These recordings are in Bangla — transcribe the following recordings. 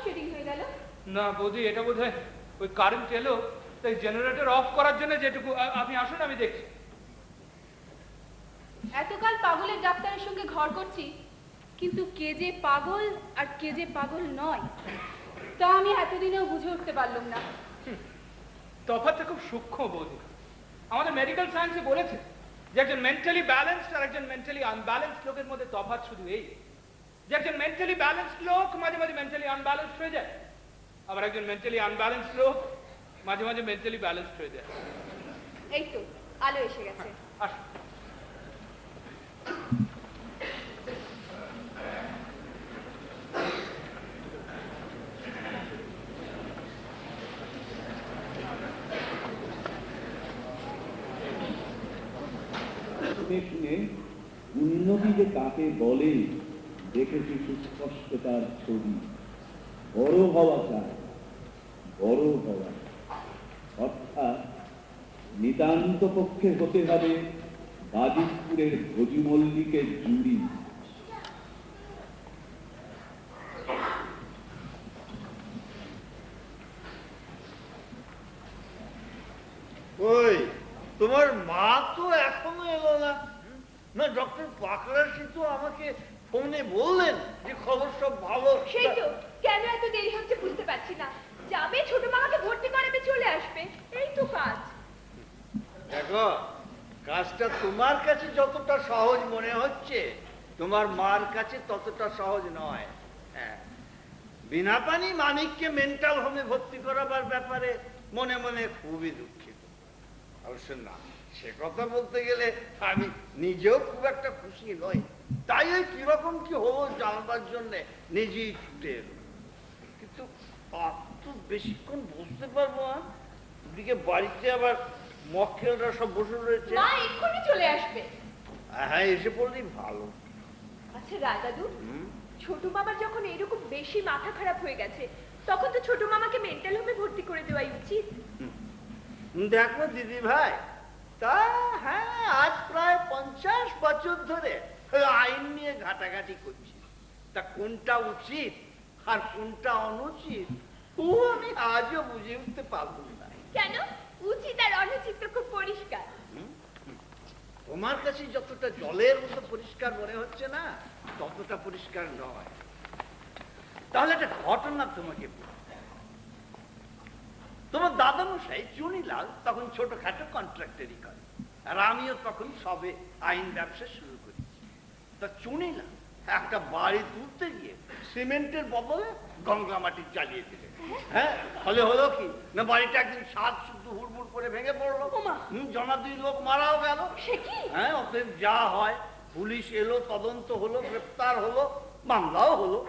লোডশেডিং হয়ে গেল? না বৌদি, এটা বোধহয় ওই কারেন্ট এলো, তাই জেনারেটর অফ করার জন্য যেটুকু। আপনি আসুন, আমি দেখছি। এতকাল পাগলের ডাক্তারের সঙ্গে ঘর করছি, কিন্তু কে যে পাগল আর কে যে পাগল নয় তা আমি এতদিনেও বুঝে উঠতে পারলাম না। তফাৎটা খুব সূক্ষ্ম বৌদি। আমাদের মেডিকেল সায়েন্সে বলেছে যে একজন মেন্টালি ব্যালেন্সড আর একজন মেন্টালি আনব্যালেন্সড লোকের মধ্যে তফাৎ শুধু এই, যে একজন মেন্টালি ব্যালেন্সড লোক মাঝে মাঝে মেন্টালি আনব্যালেন্সড হয়ে যায়, আবার একজন মেন্টালি আনব্যালেন্সড লোক মাঝে মাঝে মেন্টালি ব্যালেন্সড হয়ে যায়। এই তো আলো এসে গেছে। আসুন। শুনে উন্নতি যে কাকে বলে দেখেছি সুস্পষ্টতার ছবি। বড় হওয়া চায়, বড় হওয়া, অর্থাৎ নিতান্ত পক্ষে হতে হবে বাজিতপুরের ভোজি মল্লিকের জুড়ি। ওই তোমার মা তো এখনো এলো না। না, ডক্টর পাকড়াশি তো আমাকে ফোনে বললেন যে খবর সব ভালো। সেই তো, কেন এত দেরি হচ্ছে বুঝতে পারছি না। যাবে ছোট মামাকে ভর্তি করাবে, চলে আসবে, এই তো কাজ। দেখো, কাজটা তোমার কাছে যতটা সহজ মনে হচ্ছে তোমার মার কাছে ততটা সহজ নয়। হ্যাঁ, বিনা পানি মানিককে মেন্টাল হোমে ভর্তি করাবার ব্যাপারে মনে মনে খুবই দুঃখিত। অবশ্য না, সে কথা বলতে গেলে আমি নিজেও খুব একটা খুশি নই। তাই ওই কিরকম কি হলো জানবার জন্য নিজেই ছুটে এলো। কিন্তু আর তো বেশিক্ষণ বসতে পারবো না। ওদিকে বাড়িতে আবার মক্কেলরা সব বসে রয়েছে। মা এক্ষুনি চলে আসবে। হ্যাঁ, এসে পড়লেই ভালো। আচ্ছা রায় দাদু, ছোট মামার যখন এরকম বেশি মাথা খারাপ হয়ে গেছে, তখন তো ছোট মামাকে মেন্টাল হোমে ভর্তি করে দেওয়াই উচিত। দেখো দিদি ভাই, তা হ্যাঁ, আজ প্রায় 50 বছর ধরে আইন নিয়ে ঘাটাঘাটি করছি। তা কোনটা উচিত আর কোনটা অনুচিত ও আমি আজও বুঝে উঠতে পারবো না। কেন? উচিত আর অনুচিত তো খুব পরিষ্কার। তোমার কাছে যতটা জলের মতো পরিষ্কার মনে হচ্ছে না, ততটা পরিষ্কার নয়। তাহলে একটা ঘটনা তোমাকে বলি। তোমার দাদামশাই চুনিলাল তখন ছোটখাটো কন্ট্রাক্টরি করে, আর আমিও তখন সবে আইন ব্যবসা শুরু করেছি। তা চুনিলাল একটা বাড়ি তুলতে গিয়ে সিমেন্টের বদলে গঙ্গা মাটি চালিয়ে দিলে। হ্যাঁ, ফলে হলো কি না, বাড়িটা একদিন সাত শুদ্ধ হুড়মুড় করে ভেঙে পড়লো। জনা 2 লোক মারাও গেল। হ্যাঁ, অতএব যা হয়, পুলিশ এলো, তদন্ত হলো, গ্রেপ্তার হলো, মামলাও হলো।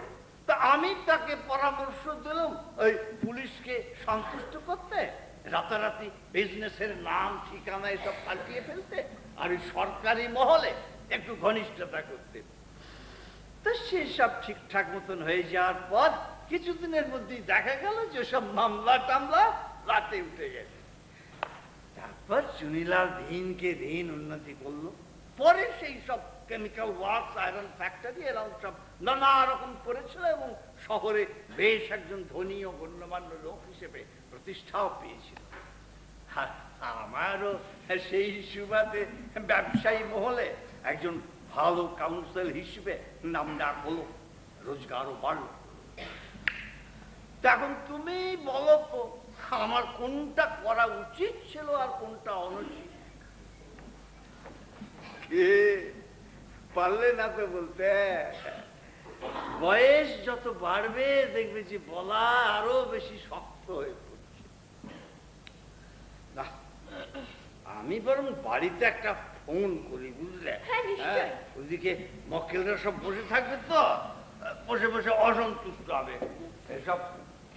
তা আমি তাকে পরামর্শ দিলাম ওই পুলিশকে সন্তুষ্ট করতে, রাতারাতি বিজনেসের নাম ঠিকানা এসব পাল্টিয়ে ফেলতে, আর ওই সরকারি মহলে একটু ঘনিষ্ঠতা করতে। তো সেসব ঠিকঠাক মতন হয়ে যাওয়ার পর কিছুদিনের মধ্যেই দেখা গেল যে সব মামলা টামলা রাতে উঠে গেছে। তারপর চুনিলাল দিনকে দিন উন্নতি করলো। পরে সেই সব কেমিক্যাল ওয়ার্কস, আয়রন ফ্যাক্টরি এরকম সব নানা রকম করেছিল এবং শহরে বেশ একজন ধনী ও গণ্যমান্য লোক হিসেবে প্রতিষ্ঠাও পেয়েছিল। আর আমারও সেই সুবাদে ব্যবসায়ী মহলে একজন ভালো কাউন্সিল হিসেবে নাম ডাক হলো, রোজগারও বাড়লো। এখন তুমি বলো তো, আমার কোনটা করা উচিত ছিল আর কোনটা অনুচিত? কে পারলে না তো বলতে? বয়স যত বাড়বে দেখবে যে বলা আরো বেশি শক্ত হয়ে পড়ছে। না, আমি বরং বাড়িতে একটা ফোন করি, বুঝলে? হ্যাঁ, ওইদিকে মক্কেলরা সব বসে থাকবে তো, বসে বসে অসন্তুষ্ট হবে। এসব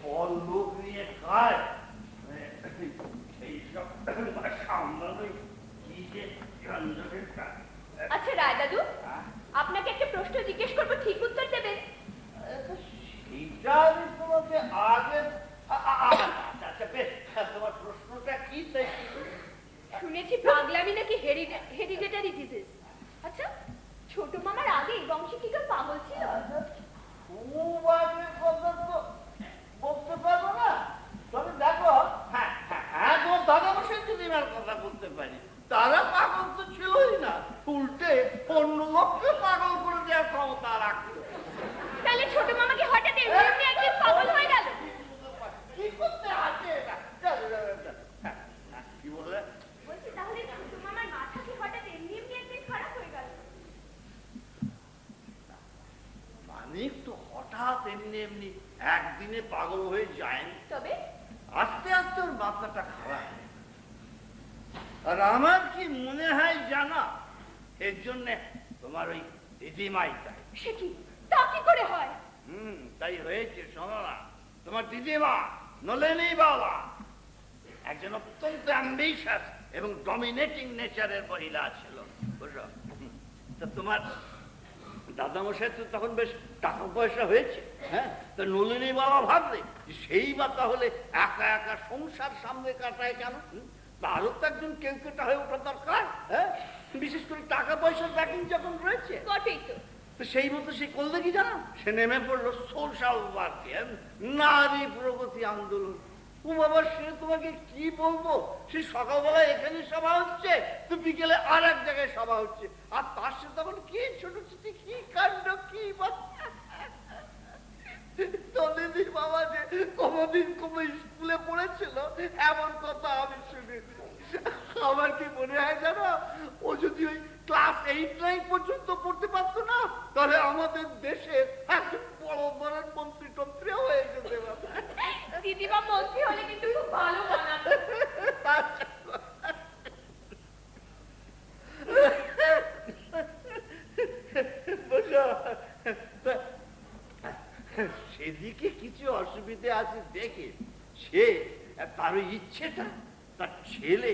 ফল লোক নিয়ে খায়, এইসব সামলানোই কি যে ঝঞ্ঝাটের কাজ। আচ্ছা রায় দাদু, আপনাকে একটা প্রশ্ন জিজ্ঞেস করবো, ঠিক উত্তর দেবেন? সেইটা আমি তোমাকে আগে, আচ্ছা বেশ, তোমার প্রশ্নটা কি? শুনেছি পাগলামি নাকি হেরিডিটারি ডিজিজ। আচ্ছা, ছোট মামার আগে বংশে কি কেউ পাগল ছিল? খুব আগের কথা তো এমনি এমনি একদিনে পাগল হয়ে যায়নি, তবে আস্তে আস্তে ওর মাথাটা খারাপ হয়। আর আমার কি মনে হয় জানা, এর জন্য তোমার ওই দিদিমাই তাই। সে কি, তা কি করে হয়? তাই হয়েছে। শোনো না, তোমার দিদিমা নলেনি বাবা একজন অত্যন্ত অ্যাম্বিশাস এবং ডমিনেটিং নেচারের মহিলা ছিল, বুঝলো? তা তোমার দাদামশাই তো তখন বেশ টাকা পয়সা হয়েছে, হ্যাঁ? তো নলিনী বাবা ভাবলে যে সেই বা তাহলে একা একা সংসার সামনে কাটায় কেন? তারও তো একজন কেউ কেটা হয়ে ওঠা দরকার, হ্যাঁ? বিশেষ করে টাকা পয়সার ব্যাকিং যখন রয়েছে। বটেই তো। তো সেই মতো সে করলে কি জানো, সে নেমে পড়লো সোশ্যাল ওয়ার্কে, নারী প্রগতি আন্দোলন। ও বাবা, সে তোমাকে কি বলবো, সে সকালবেলা এখানে সভা হচ্ছে, তো বিকেলে আর এক জায়গায় সভা হচ্ছে, আর তার সাথে তখন কি ছোট ছোট কি কাণ্ড, কি তলেদির বাবা যে কোনদিন কোন স্কুলে পড়েছিল এমন কথা আমি শুনিনি। আমার কি মনে হয় জানো, ও যদি ওই ক্লাস 8-9 পর্যন্ত পড়তে পারতো না, তাহলে আমাদের দেশের একজন বড় বড় মন্ত্রী টন্ত্রীও হয়ে যেতে পারত। দিদিমা মন্ত্রী হলে কিন্তু খুব ভালো বানাতো। সেদিকে কিছু অসুবিধা আছে দেখে সে তার ইচ্ছেটা তার ছেলে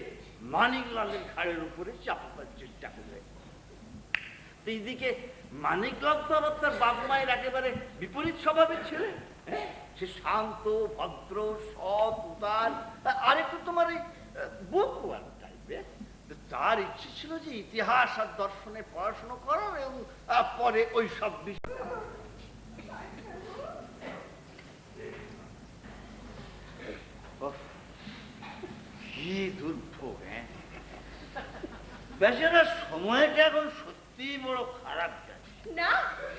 মানিকলালের ঘাড়ের উপরে চাপাবার চেষ্টা করে। এইদিকে মানিকলাল তো আবার তার বাপ মায়ের একেবারে বিপরীত স্বভাবের ছেলে, হ্যাঁ? সে শান্ত, ভদ্র, সৎ, উদার, আর একটু তোমার এই বকুয়ার টাইপের। তার ইচ্ছে ছিল যে ইতিহাস আর দর্শনে পড়াশোনা করার এবং পরে ওই সব বিষয়। কি দুর্ভোগ, হ্যাঁ? বেচারা সময়টা এখন সত্যি বড় খারাপ যাচ্ছে। না,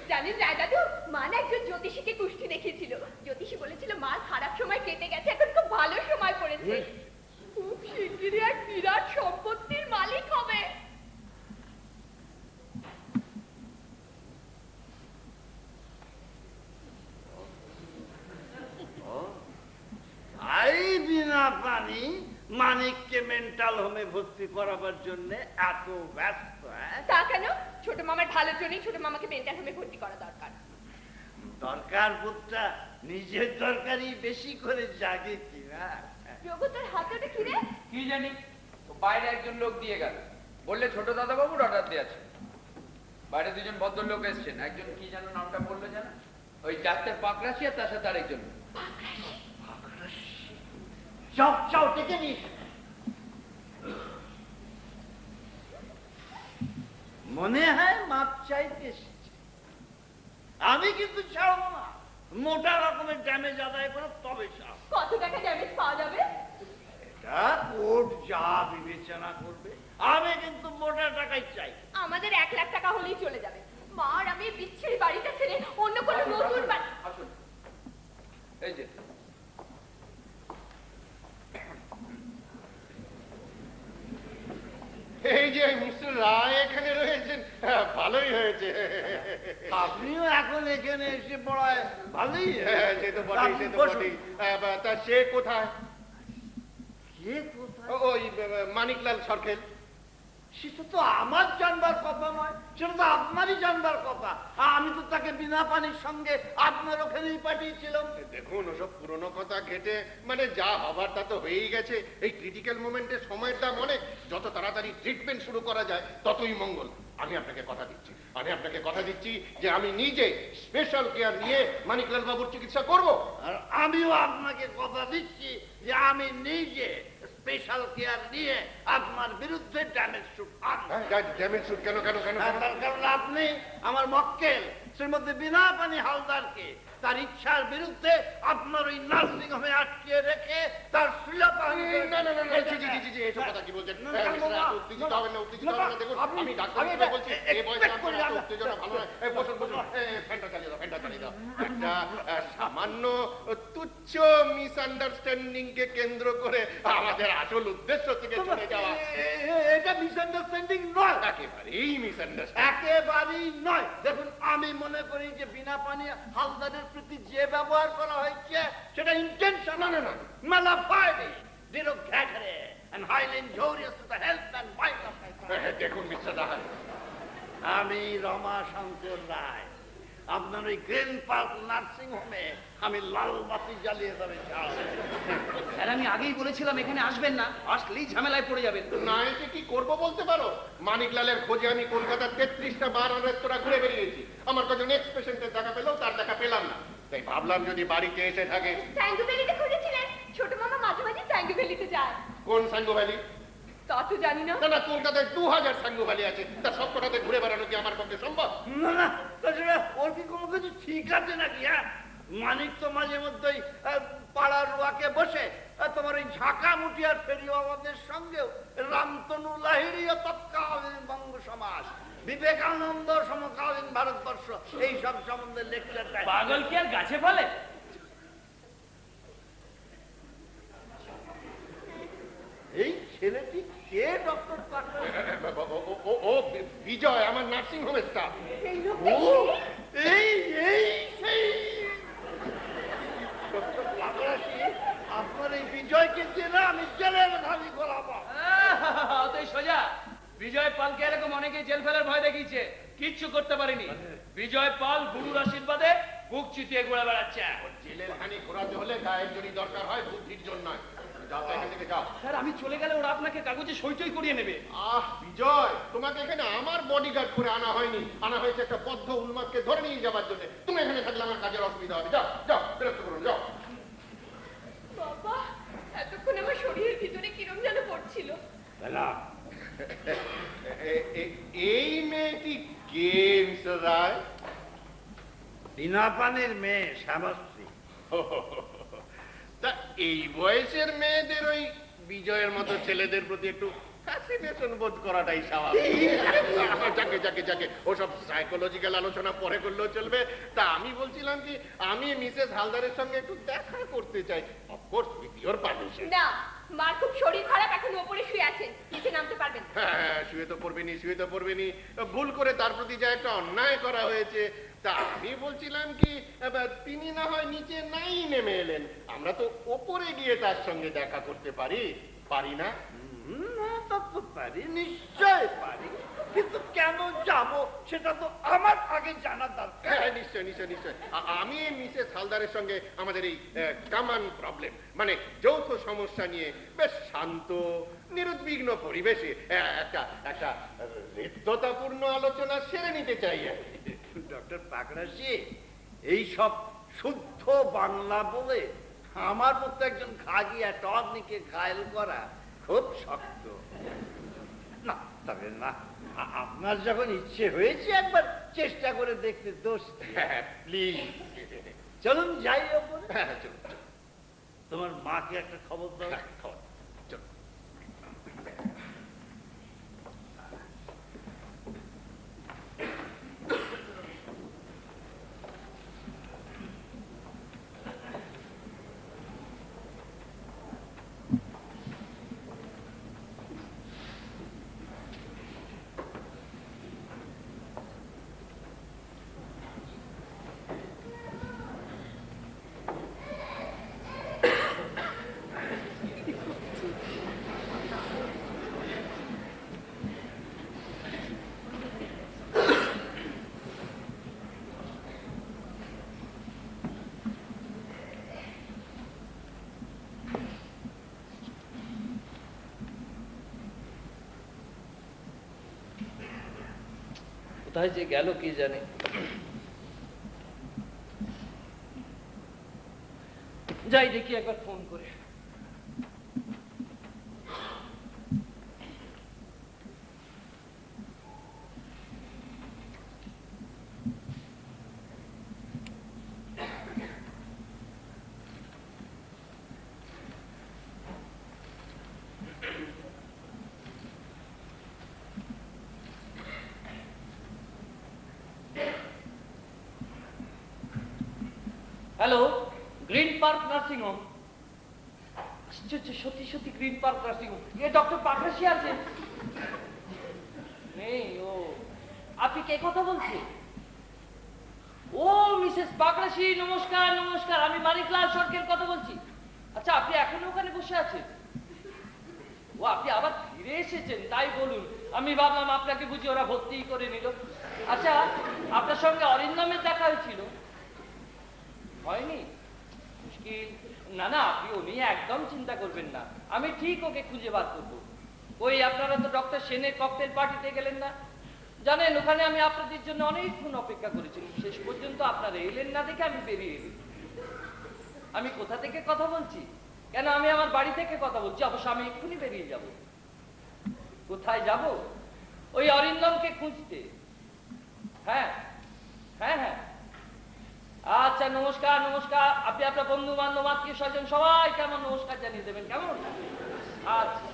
জানেন রায় দাদু, মা না একজন জ্যোতিষীকে কুষ্টি দেখিয়েছিল। জ্যোতিষী বলেছিল মার খারাপ সময় কেটে গেছে, এখন খুব ভালো সময় পড়েছে। খুব শিগগিরই এক বিরাট সম্পত্তির মালিক হবে। আই বিনা পানি মানিককে মেন্টাল হোমে ভর্তি করাবার জন্য এত ব্যস্ত, হ্যাঁ? তা কেন? ছোট মামার ভালোর জন্যই ছোট মামাকে মেন্টাল হোমে ভর্তি করা দরকার। দরকার বোধটা নিজের দরকারই বেশি করে জাগে কিনা। যোগু, তোর হাতটা কি রে? কি জানি, তো বাইরে একজন লোক দিয়ে গেল, বললে ছোট দাদা বাবুর অর্ডার দিয়ে আছে। বাইরে দুজন ভদ্রলোক এসছেন, একজন কি যেন নামটা বললো জানো, ওই ডাক্তার পাকরাশি, আর তার সাথে আরেকজন। চাও চাও ডেকে নিস। মনে হয় মাপ চাইতে এসেছে। আমি কিন্তু ছাড়বো না, মোটা রকমের ড্যামেজ আদায় করে তবে ছাড়ব। কত টাকা ড্যামেজ পাওয়া যাবে? এটা কোর্ট যা বিবেচনা করবে, আমি কিন্তু মোটা টাকাই চাই। আমাদের 1 লাখ টাকা হলেই চলে যাবে। মা আর আমি বিচ্ছিরি বাড়িটা ছেড়ে অন্য কোনো নতুন বাড়ি। আসুন, এই যে এই যে মিস্টার রায় এখানে রয়েছেন, ভালোই হয়েছে। আপনিও এখন এখানে এসে পড়ায় ভালোই। হ্যাঁ, সে তো বটেই, সে তো বটেই। তা সে কোথায়? কে কোথায়? ওই মানিকলাল সরকেল। সেটা তো আমার জানবার কথা নয়, সেটা তো আপনারই জানবার কথা। আমি তো তাকে বিনা পানির সঙ্গে আপনার ওখানেই পাঠিয়েছিলাম। দেখুন, ওসব পুরনো কথা ঘেটে মানে যা হবার তা তো হয়েই গেছে। এই ক্রিটিক্যাল মোমেন্টে সময়ের দাম অনেক। যত তাড়াতাড়ি ট্রিটমেন্ট শুরু করা যায় ততই মঙ্গল। আমি আপনাকে কথা দিচ্ছি যে আমি নিজে স্পেশাল কেয়ার নিয়ে মানিকলাল বাবুর চিকিৎসা করব। আর আমিও আপনাকে কথা দিচ্ছি যে আমি নিজে স্পেশাল কেয়ার নিয়ে আপনার বিরুদ্ধে ড্যামেজ স্যুট আনব। ড্যামেজ স্যুট কেন? কারণ আপনি আমার মক্কেল শ্রীমতী বিনা পানি হালদারকে তার ইচ্ছার বিরুদ্ধে আপনার ওই নার্সিং হোমে আটকে রেখে তার শ্লীলতাহানি। এসব কথা কি বলছেন? উত্তেজিত হবেন না, দেখুন আমি ডাক্তার বলছি, এই বয়সে আপনার উত্তেজনা ভালো নয়। বসুন, ফ্যানটা চালিয়ে দাও। একটা সামান্য তুচ্ছ মিসআন্ডারস্ট্যান্ডিং কে কেন্দ্র করে আমাদের আসল উদ্দেশ্য থেকে চলে যাওয়া। এটা মিসআন্ডারস্ট্যান্ডিং নয়, একেবারেই মিসআন্ডারস্ট্যান্ডিং। একেবারেই নয়। দেখুন, আমি মনে করি যে বিনা পানি হালদারের সংস্কৃতি যে ব্যবহার করা হয়েছে সেটা ইন্টেনশন না, না, না। মালাফাইডি zero ঘ্যাটারে and highly injurious to the health and mind of my দেখুন মিস্টার রায়, আমি রমা শঙ্কর রায় আপনার ওই গ্রিন পার্ক নার্সিং হোমে আমি লাল বাতি জ্বালিয়ে দেবে স্যার আমি আগেই বলেছিলাম এখানে আসবেন না, আসলেই ঝামেলায় পড়ে যাবেন। না এসে কি করবো বলতে পারো? মানিকলালের খোঁজে আমি কলকাতার 33টা বার আর রেস্তোরাঁ ঘুরে বেরিয়েছি। আমার কাছে নেক্সট পেশেন্টের দেখা পেলেও তার দেখা পেলাম না। তাই ভাবলাম যদি বাড়িতে এসে থাকে। স্যাঙ্গু ভ্যালিতে খুঁজেছিলেন? ছোট মামা মাঝে মাঝে স্যাঙ্গু ভ্যালিতে যায়। কোন সাঙ্গু ভ্যালি? তা তো জানি না। না না, কলকাতায় 2000 সাঙ্গু ভ্যালি আছে, তা সব কটাতে ঘুরে বেড়ানো কি আমার পক্ষে সম্ভব? না না তাছাড়া ওর কি কোনো কিছু ঠিক আছে নাকি? হ্যাঁ, মানিক তো মাঝে মধ্যেই পাড়ার রোয়াকে বসে তোমার ওই ঝাঁকা মুঠিয়ার ফেরিওয়ালাদের সঙ্গেও রামতনু লাহিড়ীয় তৎকালীন বঙ্গ সমাজ, বিবেকানন্দ সমকালীন ভারতবর্ষ এইসব সম্বন্ধে লেকচার দেয়। পাগল কি আর গাছে ফলে? এই ছেলেটি কে ডক্টর পাকড়া? ও বিজয়, আমার নার্সিং হোমের স্টাফ। এই লোকটা ও এই এই সেই ডক্টর পাকড়াশি, আপনার এই বিজয়কে চেনা আমি জেলের ধাবি গোলাবো। অতই সোজা। বিজয় পালকে এরকম অনেকেই জেল ফেলার ভয় দেখিয়েছে, কিচ্ছু করতে পারিনি। বিজয় পাল গুরুর আশীর্বাদে বুক চিতিয়ে ঘুরে বেড়াচ্ছে। জেলের হানি ঘোরাতে হলে গায়ের জোরই দরকার হয়, বুদ্ধির জন্য নয়। যাও তো এখান থেকে যাও। স্যার আমি চলে গেলে ওরা আপনাকে কাগজে সইটই করিয়ে নেবে। বিজয়, তোমাকে এখানে আমার বডিগার্ড করে আনা হয়নি, আনা হয়েছে একটা বদ্ধ উন্মাদকে ধরে নিয়ে যাবার জন্য। তুমি এখানে থাকলে আমার কাজের অসুবিধা হবে। যাও যাও, বিরক্ত করুন, যাও। বাবা, এতক্ষণ আমার শরীরের ভিতরে কিরম যেন পড়ছিল। এই মেয়েটি কে মিস্টার রায়? বিনা পানির মেয়ে শ্যামশ্রী। তা এই বয়সের মেয়েদের ওই বিজয়ের মতো ছেলেদের প্রতি একটু ফ্যাসিনেশন বোধ করাটাই স্বাভাবিক। যাকে যাকে যাকে ওসব সাইকোলজিক্যাল আলোচনা পরে করলেও চলবে। তা আমি বলছিলাম কি, আমি মিসেস হালদারের সঙ্গে একটু দেখা করতে চাই। Of course with your permission. না, মার খুব শরীর খারাপ, এখন উপরে শুয়ে আছেন, নিচে নামতে পারবেন না। হ্যাঁ, শুয়ে তো পড়বেনি, শুয়ে তো পড়বেনি। ভুল করে তার প্রতি যা একটা অন্যায় করা হয়েছে, তা আমি বলছিলাম কি, তিনি না হয় নিচে নাই নেমে এলেন, আমরা তো ওপরে গিয়ে তার সঙ্গে দেখা করতে পারি, পারি না? না তা তো পারি, নিশ্চয় পারি, কিন্তু কেন যাব সেটা তো আমার আগে জানা দরকার। হ্যাঁ নিশ্চয় নিশ্চয় নিশ্চয়। আমি মিসেস হালদারের সঙ্গে আমাদের এই কমন প্রবলেম মানে যৌথ সমস্যা নিয়ে বেশ শান্ত নিরুদ্বিগ্ন পরিবেশে একটা একটা হৃদ্যতাপূর্ণ আলোচনা সেরে নিতে চাই আর কি। ডক্টর পাকড়াশি, এইসব শুদ্ধ বাংলা বলে আমার মতো একজন খাগিয়া টর্নিকে ঘায়েল করা খুব শক্ত। না তবে না, আপনার যখন ইচ্ছে হয়েছে একবার চেষ্টা করে দেখতে দোষ কি? হ্যাঁ প্লিজ। চলুন যাই ওপরে। হ্যাঁ চলুন চলুন। তোমার মাকে একটা খবর দাও। হ্যাঁ, খাওয়ান। চলুন। কোথায় যে গেল কি জানে। যাই দেখি একবার ফোন করে। Hello, green park nursing home. আশ্চর্য, সত্যি সত্যি গ্রিন পার্ক নার্সিং হোম। এ ডক্টর পাকড়াশি আছে? নেই। ও আপনি কে কথা বলছেন? ও ও মিসেস পাকড়াশি, নমস্কার নমস্কার, আমি মানিকলাল সরকারের কথা বলছি। আচ্ছা, আপনি এখনো ওখানে বসে আছেন? ও, আপনি আবার ফিরে এসেছেন, তাই বলুন। আমি ভাবলাম আপনাকে বুঝি ওরা ভর্তি করে নিল। আচ্ছা, আপনার সঙ্গে অরিন্দমের দেখা হয়েছিল? হয়নি? মুশকিল। না না, আপনি ও নিয়ে একদম চিন্তা করবেন না, আমি ঠিক ওকে খুঁজে বার করবো। ওই আপনারা তো ডক্টর সেনের ককটেল পার্টিতে গেলেন না? জানেন, ওখানে আমি আপনাদের জন্য অনেকক্ষণ অপেক্ষা করেছিলাম, শেষ পর্যন্ত আপনারা এলেন না দেখে আমি বেরিয়ে এলাম। আমি কোথা থেকে কথা বলছি? কেন, আমি আমার বাড়ি থেকে কথা বলছি। অবশ্য আমি এক্ষুনি বেরিয়ে যাব। কোথায় যাব? ওই অরিন্দমকে খুঁজতে। হ্যাঁ হ্যাঁ হ্যাঁ, আচ্ছা, নমস্কার নমস্কার। আপনি আপনার বন্ধু বান্ধব আত্মীয় স্বজন সবাই কেমন নমস্কার জানিয়ে দেবেন, কেমন? আচ্ছা।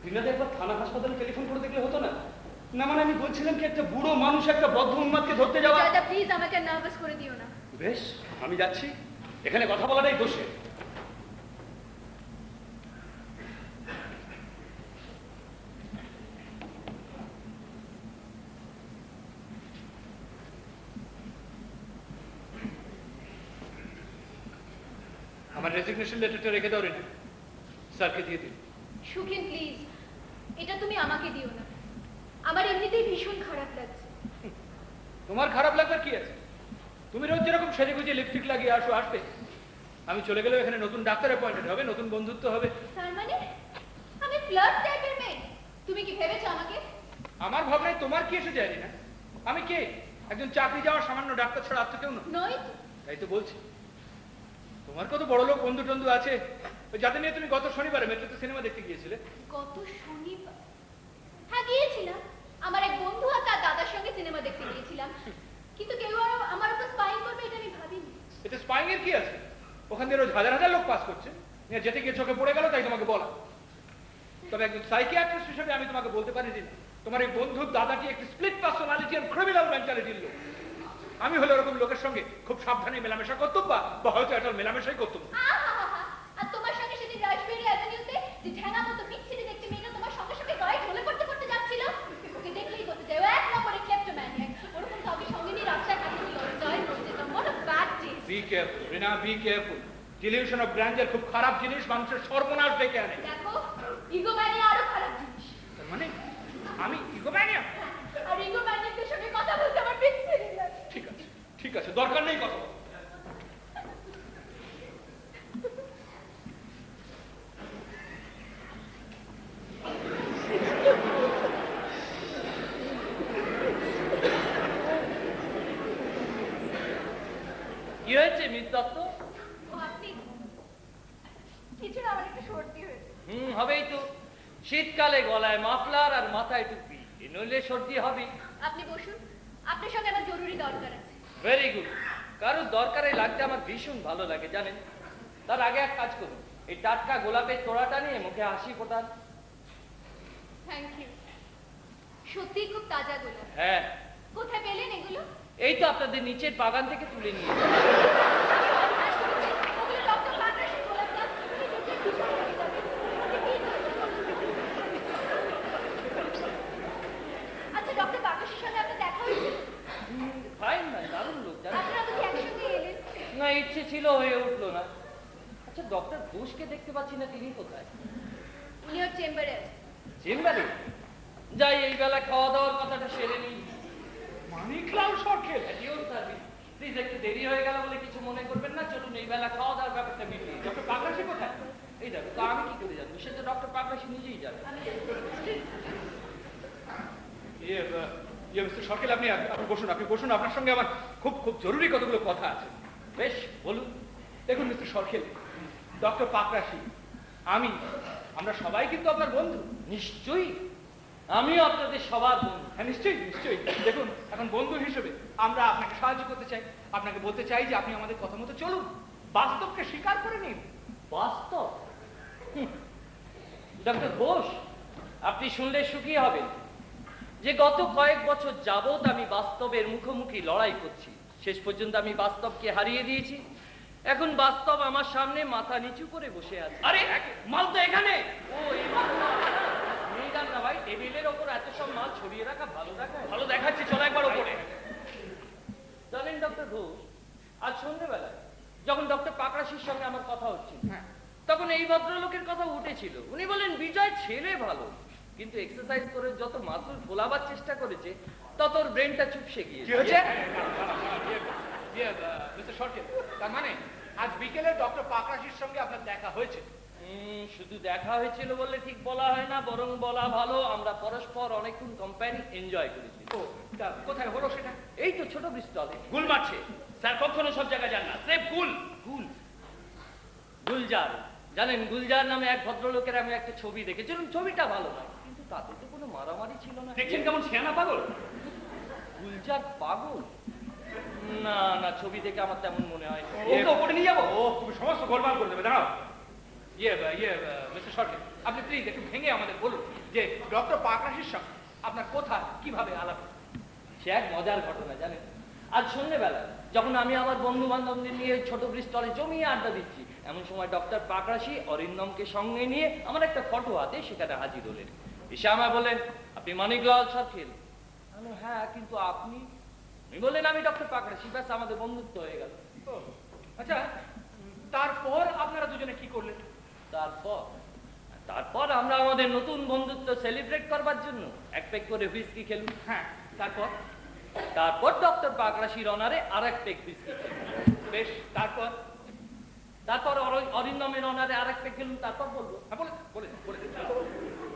দিনাতে একবার থানা হাসপাতালে টেলিফোন করে দেখলে হতো না? না মানে আমি বলছিলাম কি, একটা বুড়ো মানুষ একটা বদ্ধ উন্মাদকে ধরতে যাওয়া। দাদা প্লিজ আমাকে নার্ভাস করে দিও না। বেশ, আমি যাচ্ছি, এখানে কথা বলাটাই দোষে। আমার রেজিগনেশন লেটারটা রেখে দাও রেডি, স্যারকে দিয়ে দিন। সুখিন প্লিজ, এটা তুমি আমাকে দিও না, আমার এমনিতেই ভীষণ খারাপ লাগছে। তোমার খারাপ লাগবার কি আছে? তুমি রোজ যেরকম সেজে গুজে লিপস্টিক লাগিয়ে আসো, আসবে। আমি চলে গেলেও এখানে নতুন ডাক্তার অ্যাপয়েন্টেড হবে, নতুন বন্ধুত্ব হবে। তার মানে আমি ফ্লার্ট টাইপের মেয়ে? তুমি কি ভেবেছো আমাকে? আমার ভাবনায় তোমার কি এসে যায়নি না? আমি কে? একজন চাকরি যাওয়ার সামান্য ডাক্তার ছাড়া আর তো কেউ নই। তাই তো বলছি, তোমার কত বড় লোক বন্ধু টন্ধু আছে, যাদের নিয়ে তুমি গত শনিবারে মেট্রোতে সিনেমা দেখতে গিয়েছিলে। গত শনিবার? হ্যাঁ গিয়েছিলাম, আমার এক বন্ধু আর তার দাদার সঙ্গে সিনেমা দেখতে গিয়েছিলাম, কিন্তু কেউ আমার উপর স্পাইং করবে এটা আমি ভাবিনি। এটা স্পাইং এর কি আছে? ওখান দিয়ে রোজ হাজার হাজার লোক পাস করছে, যেতে গিয়ে চোখে পড়ে গেল তাই তোমাকে বলা। তবে একজন সাইকিয়াট্রিস্ট হিসেবে আমি তোমাকে বলতে পারি যে তোমার এই বন্ধুর দাদাটি একটি স্প্লিট পার্সোনালিটি আর ক্রিমিনাল মেন্টালিটির লোক। আমি হলে ওরকম লোকের সঙ্গে খুব সাবধানে মেলামেশা করতাম, বা হয়তো একটা মেলামেশাই করতাম। আর তোমার সঙ্গে সেদিন রাজবেরি অ্যাভিনিউতে যে ঠ্যাঙা মতো বিচ্ছিরি দেখতে মেয়েটা তোমার সঙ্গে সঙ্গে গায়ে ঢলে করতে করতে যাচ্ছিল, ওকে দেখলেই বলতে যায় ও এক নম্বরে ক্লেপ্টোম্যানিয়াক। ওরকম কাউকে সঙ্গে নিয়ে রাস্তায় হাঁটতে লজ্জায় পড়ে যেতাম। What a bad taste. Be careful Rina, be careful. Dilution of grandeur খুব খারাপ জিনিস, মানুষের সর্বনাশ ডেকে আনে। দেখো, ইগোম্যানিয়া আরো খারাপ জিনিস। মানে আমি ইগোম্যানিয়া? আর ইগোম্যানিয়াকদের সঙ্গে কথা বলতে আমার বিচ্ছিরি লাগে। ঠিক আছে, ঠিক আছে, দরকার নেই কথা। কি হয়েছে মিস দত্ত? ও আপনি কিছু না, আমার একটু সর্দি হয়েছে। হবেই তো। শীতকালে গলায় মাফলার আর মাথায় টুপি, নইলে সর্দি হবে। আপনি বসুন, আপনার সঙ্গে আমার জরুরি দরকার আছে। Very good. কারোর দরকারে লাগতে আমার ভীষণ ভালো লাগে জানেন। তার আগে এক কাজ করুন, এই টাটকা গোলাপের তোড়াটা নিয়ে মুখে হাসি ফোটান। Thank you. সত্যি খুব তাজা গোলাপ। হ্যাঁ, কোথায় পেলেন এগুলো? এই তো আপনাদের নিচের বাগান থেকে তুলে নিয়ে। ওগুলো ডক্টর পাকরাশির গোলাপ গাছ। উনি নিজে ভীষণ রেগে যাবেন। আচ্ছা, ডক্টর পাকরাশির সঙ্গে আপনার দেখা হয়েছে? ফাইন না, দারুণ লোক জানেন। আপনারা তো একসঙ্গে এলেন। না, ইচ্ছে ছিল, হয়ে উঠলো না। আচ্ছা, ডক্টর ঘোষকে দেখতে পাচ্ছি না, তিনি কোথায়? উনি ওর চেম্বারে আছেন। চেম্বারে? যাই, এই বেলা খাওয়া দাওয়ার কথাটা সেরে নিই। মানিকলাল সরকেল, প্লিজ, একটু দেরি হয়ে গেল বলে কিছু মনে করবেন না। চলুন, এই বেলা খাওয়া দাওয়ার ব্যাপারটা মিটিয়ে। ডক্টর পাকরাশি কোথায়? এই দেখো, তো আমি কি করে জানবো? সে তো ডক্টর পাকরাশি নিজেই জানে। মিস্টার সরকেল, আপনি বসুন, আপনি বসুন। আপনার সঙ্গে আমার খুব খুব জরুরি কতগুলো কথা আছে। বেশ, বলুন। দেখুন মিস্টার সরকেল, ডক্টর পাকরাশি, আমরা সবাই কিন্তু আপনার বন্ধু। নিশ্চয়ই, আমিও আপনাদের সবার বন্ধু। হ্যাঁ, নিশ্চয়ই নিশ্চয়ই। দেখুন, এখন বন্ধু হিসেবে আমরা আপনাকে সাহায্য করতে চাই। আপনাকে বলতে চাই যে আপনি আমাদের কথা মতো চলুন, বাস্তবকে স্বীকার করে নিন। বাস্তব? ডক্টর ঘোষ, আপনি শুনলে সুখী হবেন যে গত কয়েক বছর যাবৎ আমি বাস্তবের মুখোমুখি লড়াই করছি। শেষ পর্যন্ত আমি বাস্তবকে হারিয়ে দিয়েছি। এখন বাস্তব আমার সামনে মাথা নিচু করে বসে আছে। আরে, মাল তো এখানে। ও, এই মাল নিয়ে যান না ভাই, টেবিলের ওপর এত সব মাল ছড়িয়ে রাখা ভালো দেখায়? ভালো দেখাচ্ছে, চলো একবার ওপরে। জানেন ডক্টর ঘোষ, আজ সন্ধ্যেবেলায় যখন ডক্টর পাকরাশির সঙ্গে আমার কথা হচ্ছিল, তখন এই ভদ্রলোকের কথা উঠেছিল। উনি বলেন বিজয় ছেলে ভালো, কিন্তু এক্সারসাইজ করে যত মাসুল ফোলাবার চেষ্টা করেছে তত ওর ব্রেনটা চুপসে কি গিয়েছে। হয়েছে? মিস্টার সরকেল, তার মানে আজ বিকেলে ডক্টর পাকরাশির সঙ্গে আপনার দেখা হয়েছে? শুধু দেখা হয়েছিল বললে ঠিক বলা হয় না, বরং বলা ভালো আমরা পরস্পর অনেকক্ষণ কোম্পানি এনজয় করেছি। ও, তা কোথায় হলো সেটা? এই তো ছোট ব্রিস্টলে। গুল মারছে স্যার, কখনো সব জায়গায় যান না, স্রেফ গুল। গুলজার, জানেন গুলজার নামে এক ভদ্রলোকের আমি একটা ছবি দেখেছিলাম। ছবিটা ভালো নয়, কিন্তু তাতে তো কোনো মারামারি ছিল না। দেখছেন কেমন শিয়ানা পাগল? গুলজার পাগল? না না, ছবি দেখে আমার তেমন মনে হয়। ওকে ওপরে নিয়ে যাবো, ও তুমি সমস্ত গোলমাল করে দেবে। দাঁড়াও, মিস্টার সরকেল, আপনি প্লিজ একটু ভেঙে আমাদের বলুন যে ডক্টর পাকরাশির সঙ্গে আপনার কোথায় কিভাবে আলাপ? সে এক মজার ঘটনা জানেন। আজ সন্ধ্যেবেলা যখন আমি আমার বন্ধু বান্ধবদের নিয়ে ছোট ব্রিস্টলে জমিয়ে আড্ডা দিচ্ছি, এমন সময় ডক্টর পাকরাশি অরিন্দমকে সঙ্গে নিয়ে আমার একটা ফটো হাতে সেখানে হাজির হলেন। এসে আমায় বললেন, আপনি মানিকলাল সরকেল? আমি, হ্যাঁ, কিন্তু আপনি? উনি বললেন, আমি ডক্টর পাকরাশি। ব্যাস, আমাদের বন্ধুত্ব হয়ে গেল। আচ্ছা, তারপর আপনারা দুজনে কি করলেন? তারপর আমরা আমাদের নতুন বন্ধুত্ব সেলিব্রেট করবার জন্য এক পেক করে হুইস্কি খেলুন। হ্যাঁ, তারপর ডক্টর পাকরাশির অনারে আর এক পেক হুইস্কি খেলুন। বেশ, তারপর অরিন্দমের অনারে আর এক পেক খেলুন। তারপর বলবো, বলে দিন।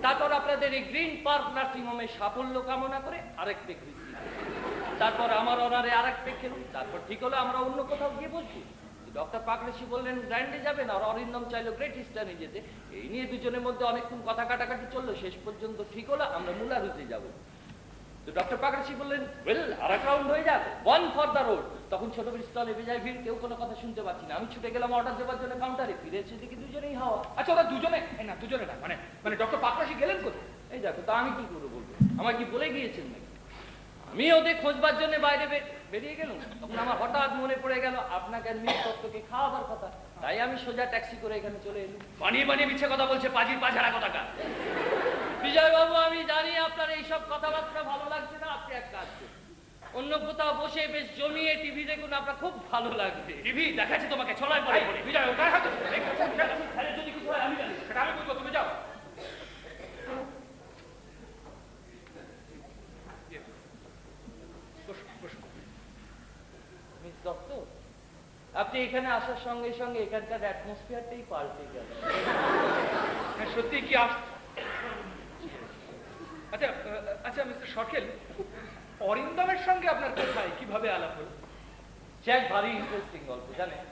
তারপর আপনাদের এই গ্রিন পার্ক নার্সিং হোমের সাফল্য কামনা করে আরেক পেক হুইস্কি, তারপর আমার অনারে আরেক পেক খেলুন। তারপর ঠিক হলো আমরা অন্য কোথাও গিয়ে বসবো। ডক্টর পাকরাশি বললেন গ্র্যান্ডে যাবেন, আর অরিন্দম চাইলো গ্রেট ইস্টার্নে যেতে। এই নিয়ে দুজনের মধ্যে অনেকক্ষণ কথা কাটাকাটি চললো। শেষ পর্যন্ত ঠিক হলো আমরা মুলারুতে যাব। তো ডক্টর পাকরাশি বললেন, ওয়েল আর এক রাউন্ড হয়ে যাক, ওয়ান ফর দ্য রোড। তখন ছোট স্টলে বেজায় ভিড়, কেউ কোনো কথা শুনতে পাচ্ছি না। আমি ছুটে গেলাম অর্ডার দেওয়ার জন্য কাউন্টারে, ফিরে এসে দেখি দুজনেই হাওয়া। আচ্ছা ওরা দুজনে না, দুজনে না, মানে ডক্টর পাকরাশি গেলেন কোথায়? এই দেখো, তা আমি কি করে বলবো? আমার কি বলে গিয়েছেন নাকি? আমি ওদের খোঁজবার জন্য বাইরে বেরিয়ে গেলাম, তখন আমার হঠাৎ মনে পড়ে গেল আপনাকে আর মিস দত্তকে খাওয়াবার কথা। তাই আমি সোজা ট্যাক্সি করে এখানে চলে এলাম। বানিয়ে বানিয়ে মিছে কথা বলছে, পাজির পাঝারা কথাটা। বিজয়বাবু, আমি জানি আপনার এইসব কথাবার্তা ভালো লাগছে না। আপনি এক কাজ করুন, অন্য কোথাও বসে বেশ জমিয়ে টিভি দেখুন, আপনার খুব ভালো লাগবে। টিভি দেখাচ্ছে তোমাকে ছলায় পড়ে পড়ে। বিজয় ওটাই হয়তো যদি কিছু হয় আমি জানি, সেটা আমি বলবো, তুমি যাও। মিস দত্ত, আপনি এখানে আসার সঙ্গে সঙ্গে এখানকার অ্যাটমসফিয়ারটাই পাল্টে গেল। সত্যি কি আচ্ছা আচ্ছা মিস্টার সকেল, অরিন্দমের সঙ্গে আপনার কোথায় কিভাবে আলাপ হলো? সে এক ভারী ইন্টারেস্টিং গল্প, জানেন।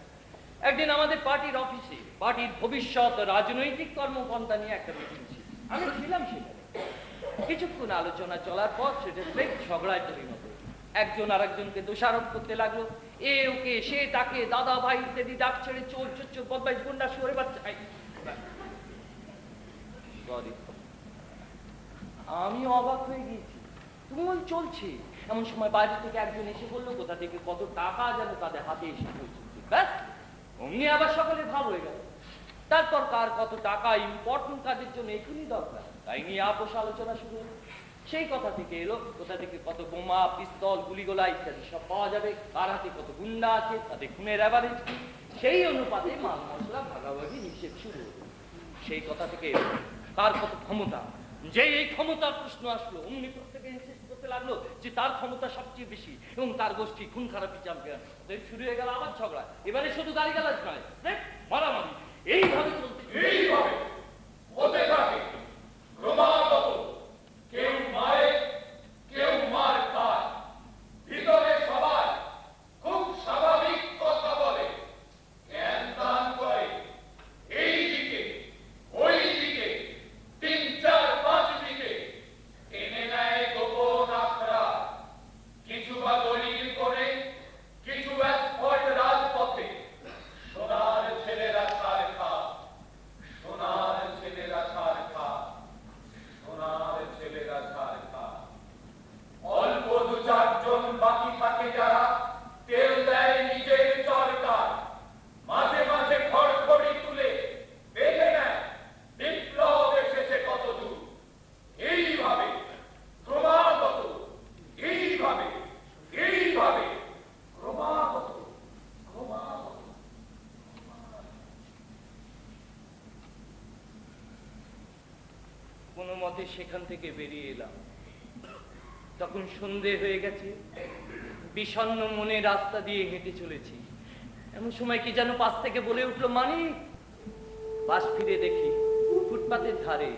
একদিন আমাদের পার্টির অফিসে পার্টির ভবিষ্যৎ রাজনৈতিক কর্মপন্থা নিয়ে একটা মিটিং ছিল। আমি ছিলাম সেখানে। কিছুক্ষণ আলোচনা চলার পর সেটা বেশ ঝগড়ায় পরিণত। একজন আর একজনকে দোষারোপ করতে লাগলো, এ ওকে, সে তাকে দাদা ভাই ইত্যাদি ডাক ছেড়ে চোর চোর চোর বদমাইশ গুন্ডা শুয়োরের বাচ্চা। Sorry. আমি অবাক হয়ে গিয়েছি, তুমুল চলছে। এমন সময় বাইরে থেকে একজন এসে বললো কোথা থেকে কত টাকা যেন তাদের হাতে এসে পৌঁছেছে। ব্যাস, অমনি আবার সকলে ভাব হয়ে গেল। তারপর কার কত টাকা ইম্পর্টেন্ট কাজের জন্য এখনই দরকার, তাই নিয়ে আপোষ আলোচনা শুরু হলো। সেই কথা থেকে এলো কোথা থেকে কত বোমা, পিস্তল, গুলিগোলা ইত্যাদি সব পাওয়া যাবে, কার হাতে কত গুন্ডা আছে, তাদের খুনের অ্যাভারেজ কি, সেই অনুপাতে মাল মশলা ভাগাভাগি হিসেব শুরু হলো। সেই কথা থেকে এলো কার কত ক্ষমতা। যে এই ক্ষমতার প্রশ্ন আসলো, অমনি প্রত্যেকে ইনসিস্ট করতে লাগলো যে তার ক্ষমতা সবচেয়ে বেশি এবং তার গোষ্ঠী খুন খারাপি চ্যাম্পিয়ন। শুরু হয়ে গেল আবার ঝগড়া। এবারে শুধু গালিগালাজ নয়, মারামারি। এইভাবে চলছে, এইভাবে হতে থাকে ক্রমাগত। কেউ মারে, কেউ মার খায়, ভিতরে সবাই খুব স্বাভাবিক কথা বলে, জ্ঞান দান করে। এই দিকে ওই দিকে, 3, 4, 5 দিকে টেনে নেয় গোপন আখড়া। কিছু বা দলিল করে, কিছু অ্যাসফল্ট রাজপথে। সোনার ছেলেরা সার খা, সোনার ছেলেরা সার খা, সোনার ছেলেরা সার খা। অল্প 2-4 জন বাকি থাকে যারা তেল দেয় নিজের চরকার। মাঝে মাঝে খড়খড়ি তুলে বেঁধে নেয় বিপ্লব এসেছে কত দূর। এইভাবে ক্রমাগত, এইভাবে এইভাবে ক্রমাগত ক্রমাগত। কোনো মতে সেখান থেকে বেরিয়ে এলাম। তখন সন্ধে হয়ে গেছে, বিষণ্ণ মনে রাস্তা দিয়ে হেঁটে চলেছি। এমন সময় কি যেন পাশ থেকে বলে উঠলো, মানিক। পাশ ফিরে দেখি ফুটপাতের ধারে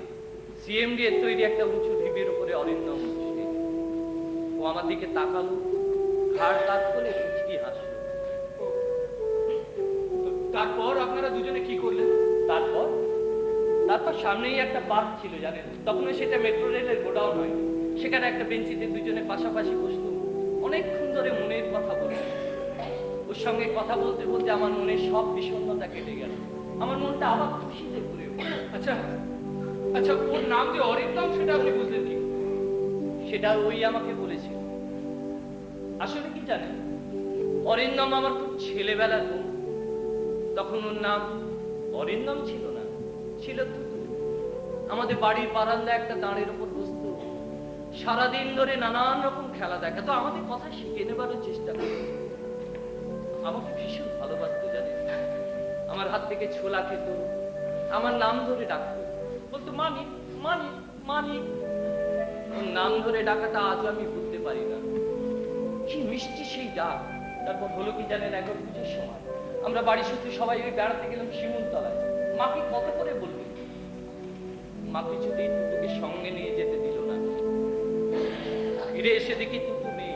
সিএমডি এর তৈরি একটা উঁচু ঢিবির উপরে অরিন্দম বসে। ও আমার দিকে তাকালো, ঘাড় কাত করে মুচকি হাসলো। তারপর আপনারা দুজনে কি করলেন? তারপর সামনেই একটা পার্ক ছিল, জানেন। তখন সেটা মেট্রো রেলের গোডাউন হয়। সেখানে একটা বেঞ্চিতে দুজনে পাশাপাশি বসলো, অনেকক্ষণ ধরে মনের কথা বলল। ওর সঙ্গে কথা বলতে বলতে আমার মনের সব বিষণ্ণতা কেটে গেল। আমার মনটা আবার খুশিতে ভরে উঠল। আচ্ছা আচ্ছা, ওর নাম যে অরিন্দম, সেটা আপনি বুঝলেন কি? সেটা ওই আমাকে বলেছিল। আসলে কি জানেন, অরিন্দম আমার খুব ছেলেবেলার বন্ধু। তখন ওর নাম অরিন্দম ছিল না, ছিল তুতু। আমাদের বাড়ির বারান্দায় একটা দাঁড়ের উপর বসতো, সারাদিন ধরে নানান রকম খেলা দেখাতো, আমাদের কথা শিখে নেবারও চেষ্টা করতো। আমাকে ভীষণ ভালোবাসতো, জানেন। আমার হাত থেকে ছোলা খেত, আমার নাম ধরে ডাকতো, বলতো মানিক মানিক মানিক। ওর নাম ধরে ডাকাটা আজও আমি ভুলতে পারি না। কি মিষ্টি সেই ডাক। তারপর হলো কি জানেন, একবার পুজোর সময় আমরা বাড়ি সূত্রে সবাই ওই বেড়াতে গেলাম শিমুলতলায়। মাকে কত করে বলবে, মা কিছুতেই টুটুকে সঙ্গে নিয়ে যেতে দিল না। ফিরে এসে দেখি টুটু নেই,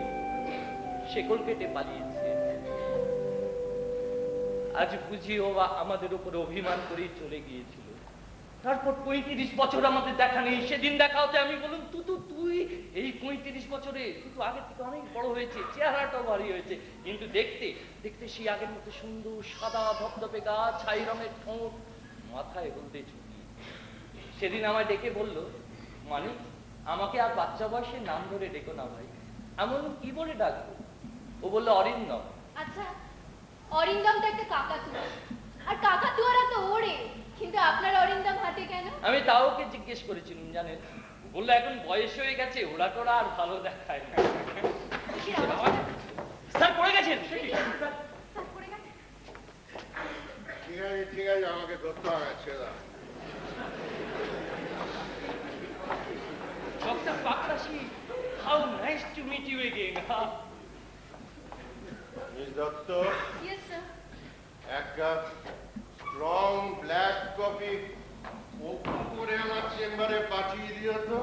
শেকল কেটে পালিয়েছে। আজ বুঝি ও আমাদের উপর অভিমান করেই চলে গিয়েছিল। তারপর 35 বছর আমাদের দেখা নেই, সেদিন দেখা হতে আমি বললাম তুই এই 35 বছরে তুই আগের থেকে অনেক বড় হয়েছে, চেহারাটাও ভারী হয়েছে, কিন্তু দেখতে দেখতে সেই আগের মতো সুন্দর সাদা ধপধপে গা, ছাই রঙের ঠোঁট, মাথায় হলদে চুটি। সেদিন আমায় ডেকে বলল, মানে আমাকে আর বাচ্চা বয়সে নাম ধরে ডেকো না ভাই। এমন কি বলে ডাকবো? ও বললো অরিন্দম। আচ্ছা, অরিন্দম তো একটা কাকাতুয়া, আর কাকাতুয়ারা তো ওড়ে, কিন্তু আপনার অরিন্দম হাতে কেন? আমি তাও ওকে জিজ্ঞেস করেছিলাম, জানেন, বললো এখন বয়স হয়ে গেছে, ওরা টোরা আর ভালো দেখায় না। স্যার পড়ে গেছেন। স্যার পড়ে গেছে? ঠিক আছে, আমাকে ধরতে হবে, ছেড়ে দাও। Dr. Pakrashi, how nice to meet you again. Miss Dutta, yes sir. এক কাপ স্ট্রং ব্ল্যাক কফি করে আমার চেম্বারে পাঠিয়ে দিও তো।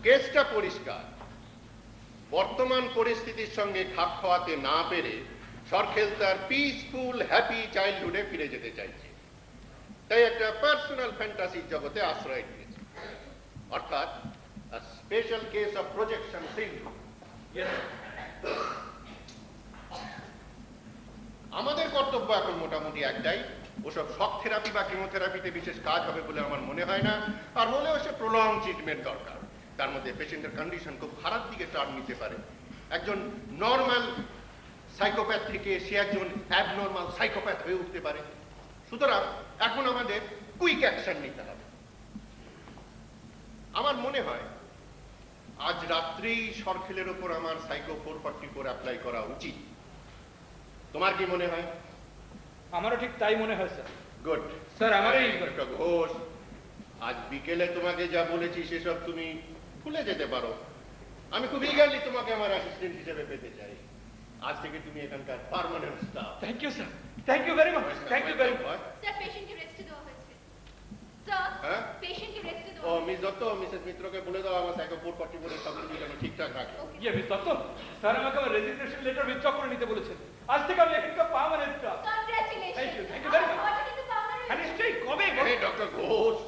কেসটা পরিষ্কার। বর্তমান পরিস্থিতির সঙ্গে খাপ খাওয়াতে না পেরে সরখেল তার পিসফুল হ্যাপি চাইল্ডহুডে ফিরে যেতে চাইছে, তাই একটা পার্সোনাল ফ্যান্টাসির জগতে আশ্রয় নিয়েছে, অর্থাৎ special case of projection syndrome. আমাদের কর্তব্য এখন মোটামুটি একটাই, ওসব শক থেরাপি বা কেমোথেরাপিতে বিশেষ কাজ হবে বলে আমার মনে হয় না, আর হলেও সে প্রলং ট্রিটমেন্ট দরকার। তার মধ্যে পেশেন্টের কন্ডিশন খুব খারাপ দিকে টার্ন নিতে পারে। একজন নর্মাল সাইকোপ্যাথ থেকে সে একজন অ্যাবনর্মাল সাইকোপ্যাথ হয়ে উঠতে পারে। সুতরাং এখন আমাদের কুইক অ্যাকশন নিতে হবে। আমার মনে হয় আজ রাত্রেই সরখেলের ওপর আমার সাইকো 444 অ্যাপ্লাই করা উচিত। তোমার কি মনে হয়? আমারও ঠিক তাই মনে হয় স্যার। গুড স্যার, আমারও ঘোষ, আজ বিকেলে তোমাকে যা বলেছি সেসব তুমি ভুলে যেতে পারো। আমি খুব ইগারলি তোমাকে আমার অ্যাসিস্ট্যান্ট হিসেবে পেতে চাই। আজ থেকে তুমি এখানকার permanent staff. Thank you sir, thank you very much, thank you very much. Sir, পেশেন্টকে রেস্ট দেওয়া হয়েছে। স্যার, হ্যাঁ? পেশেন্টকে রেস্ট ও দেওয়া। মিস দত্ত, মিসেস মিত্রকে বলে দাও আমার সাইকো 444 সব কিছু যেন ঠিকঠাক রাখে। ইয়ে মিস দত্ত, স্যার আমাকে আমার রেজিগনেশন লেটার উইথড্র করে নিতে বলেছেন। আজ থেকে আমি এখানকার permanent staff. Congratulation. Thank you very much. আমাকে কিন্তু পার্মানেন্ট। আর নিশ্চয়ই কবে Hey, Dr. Ghosh,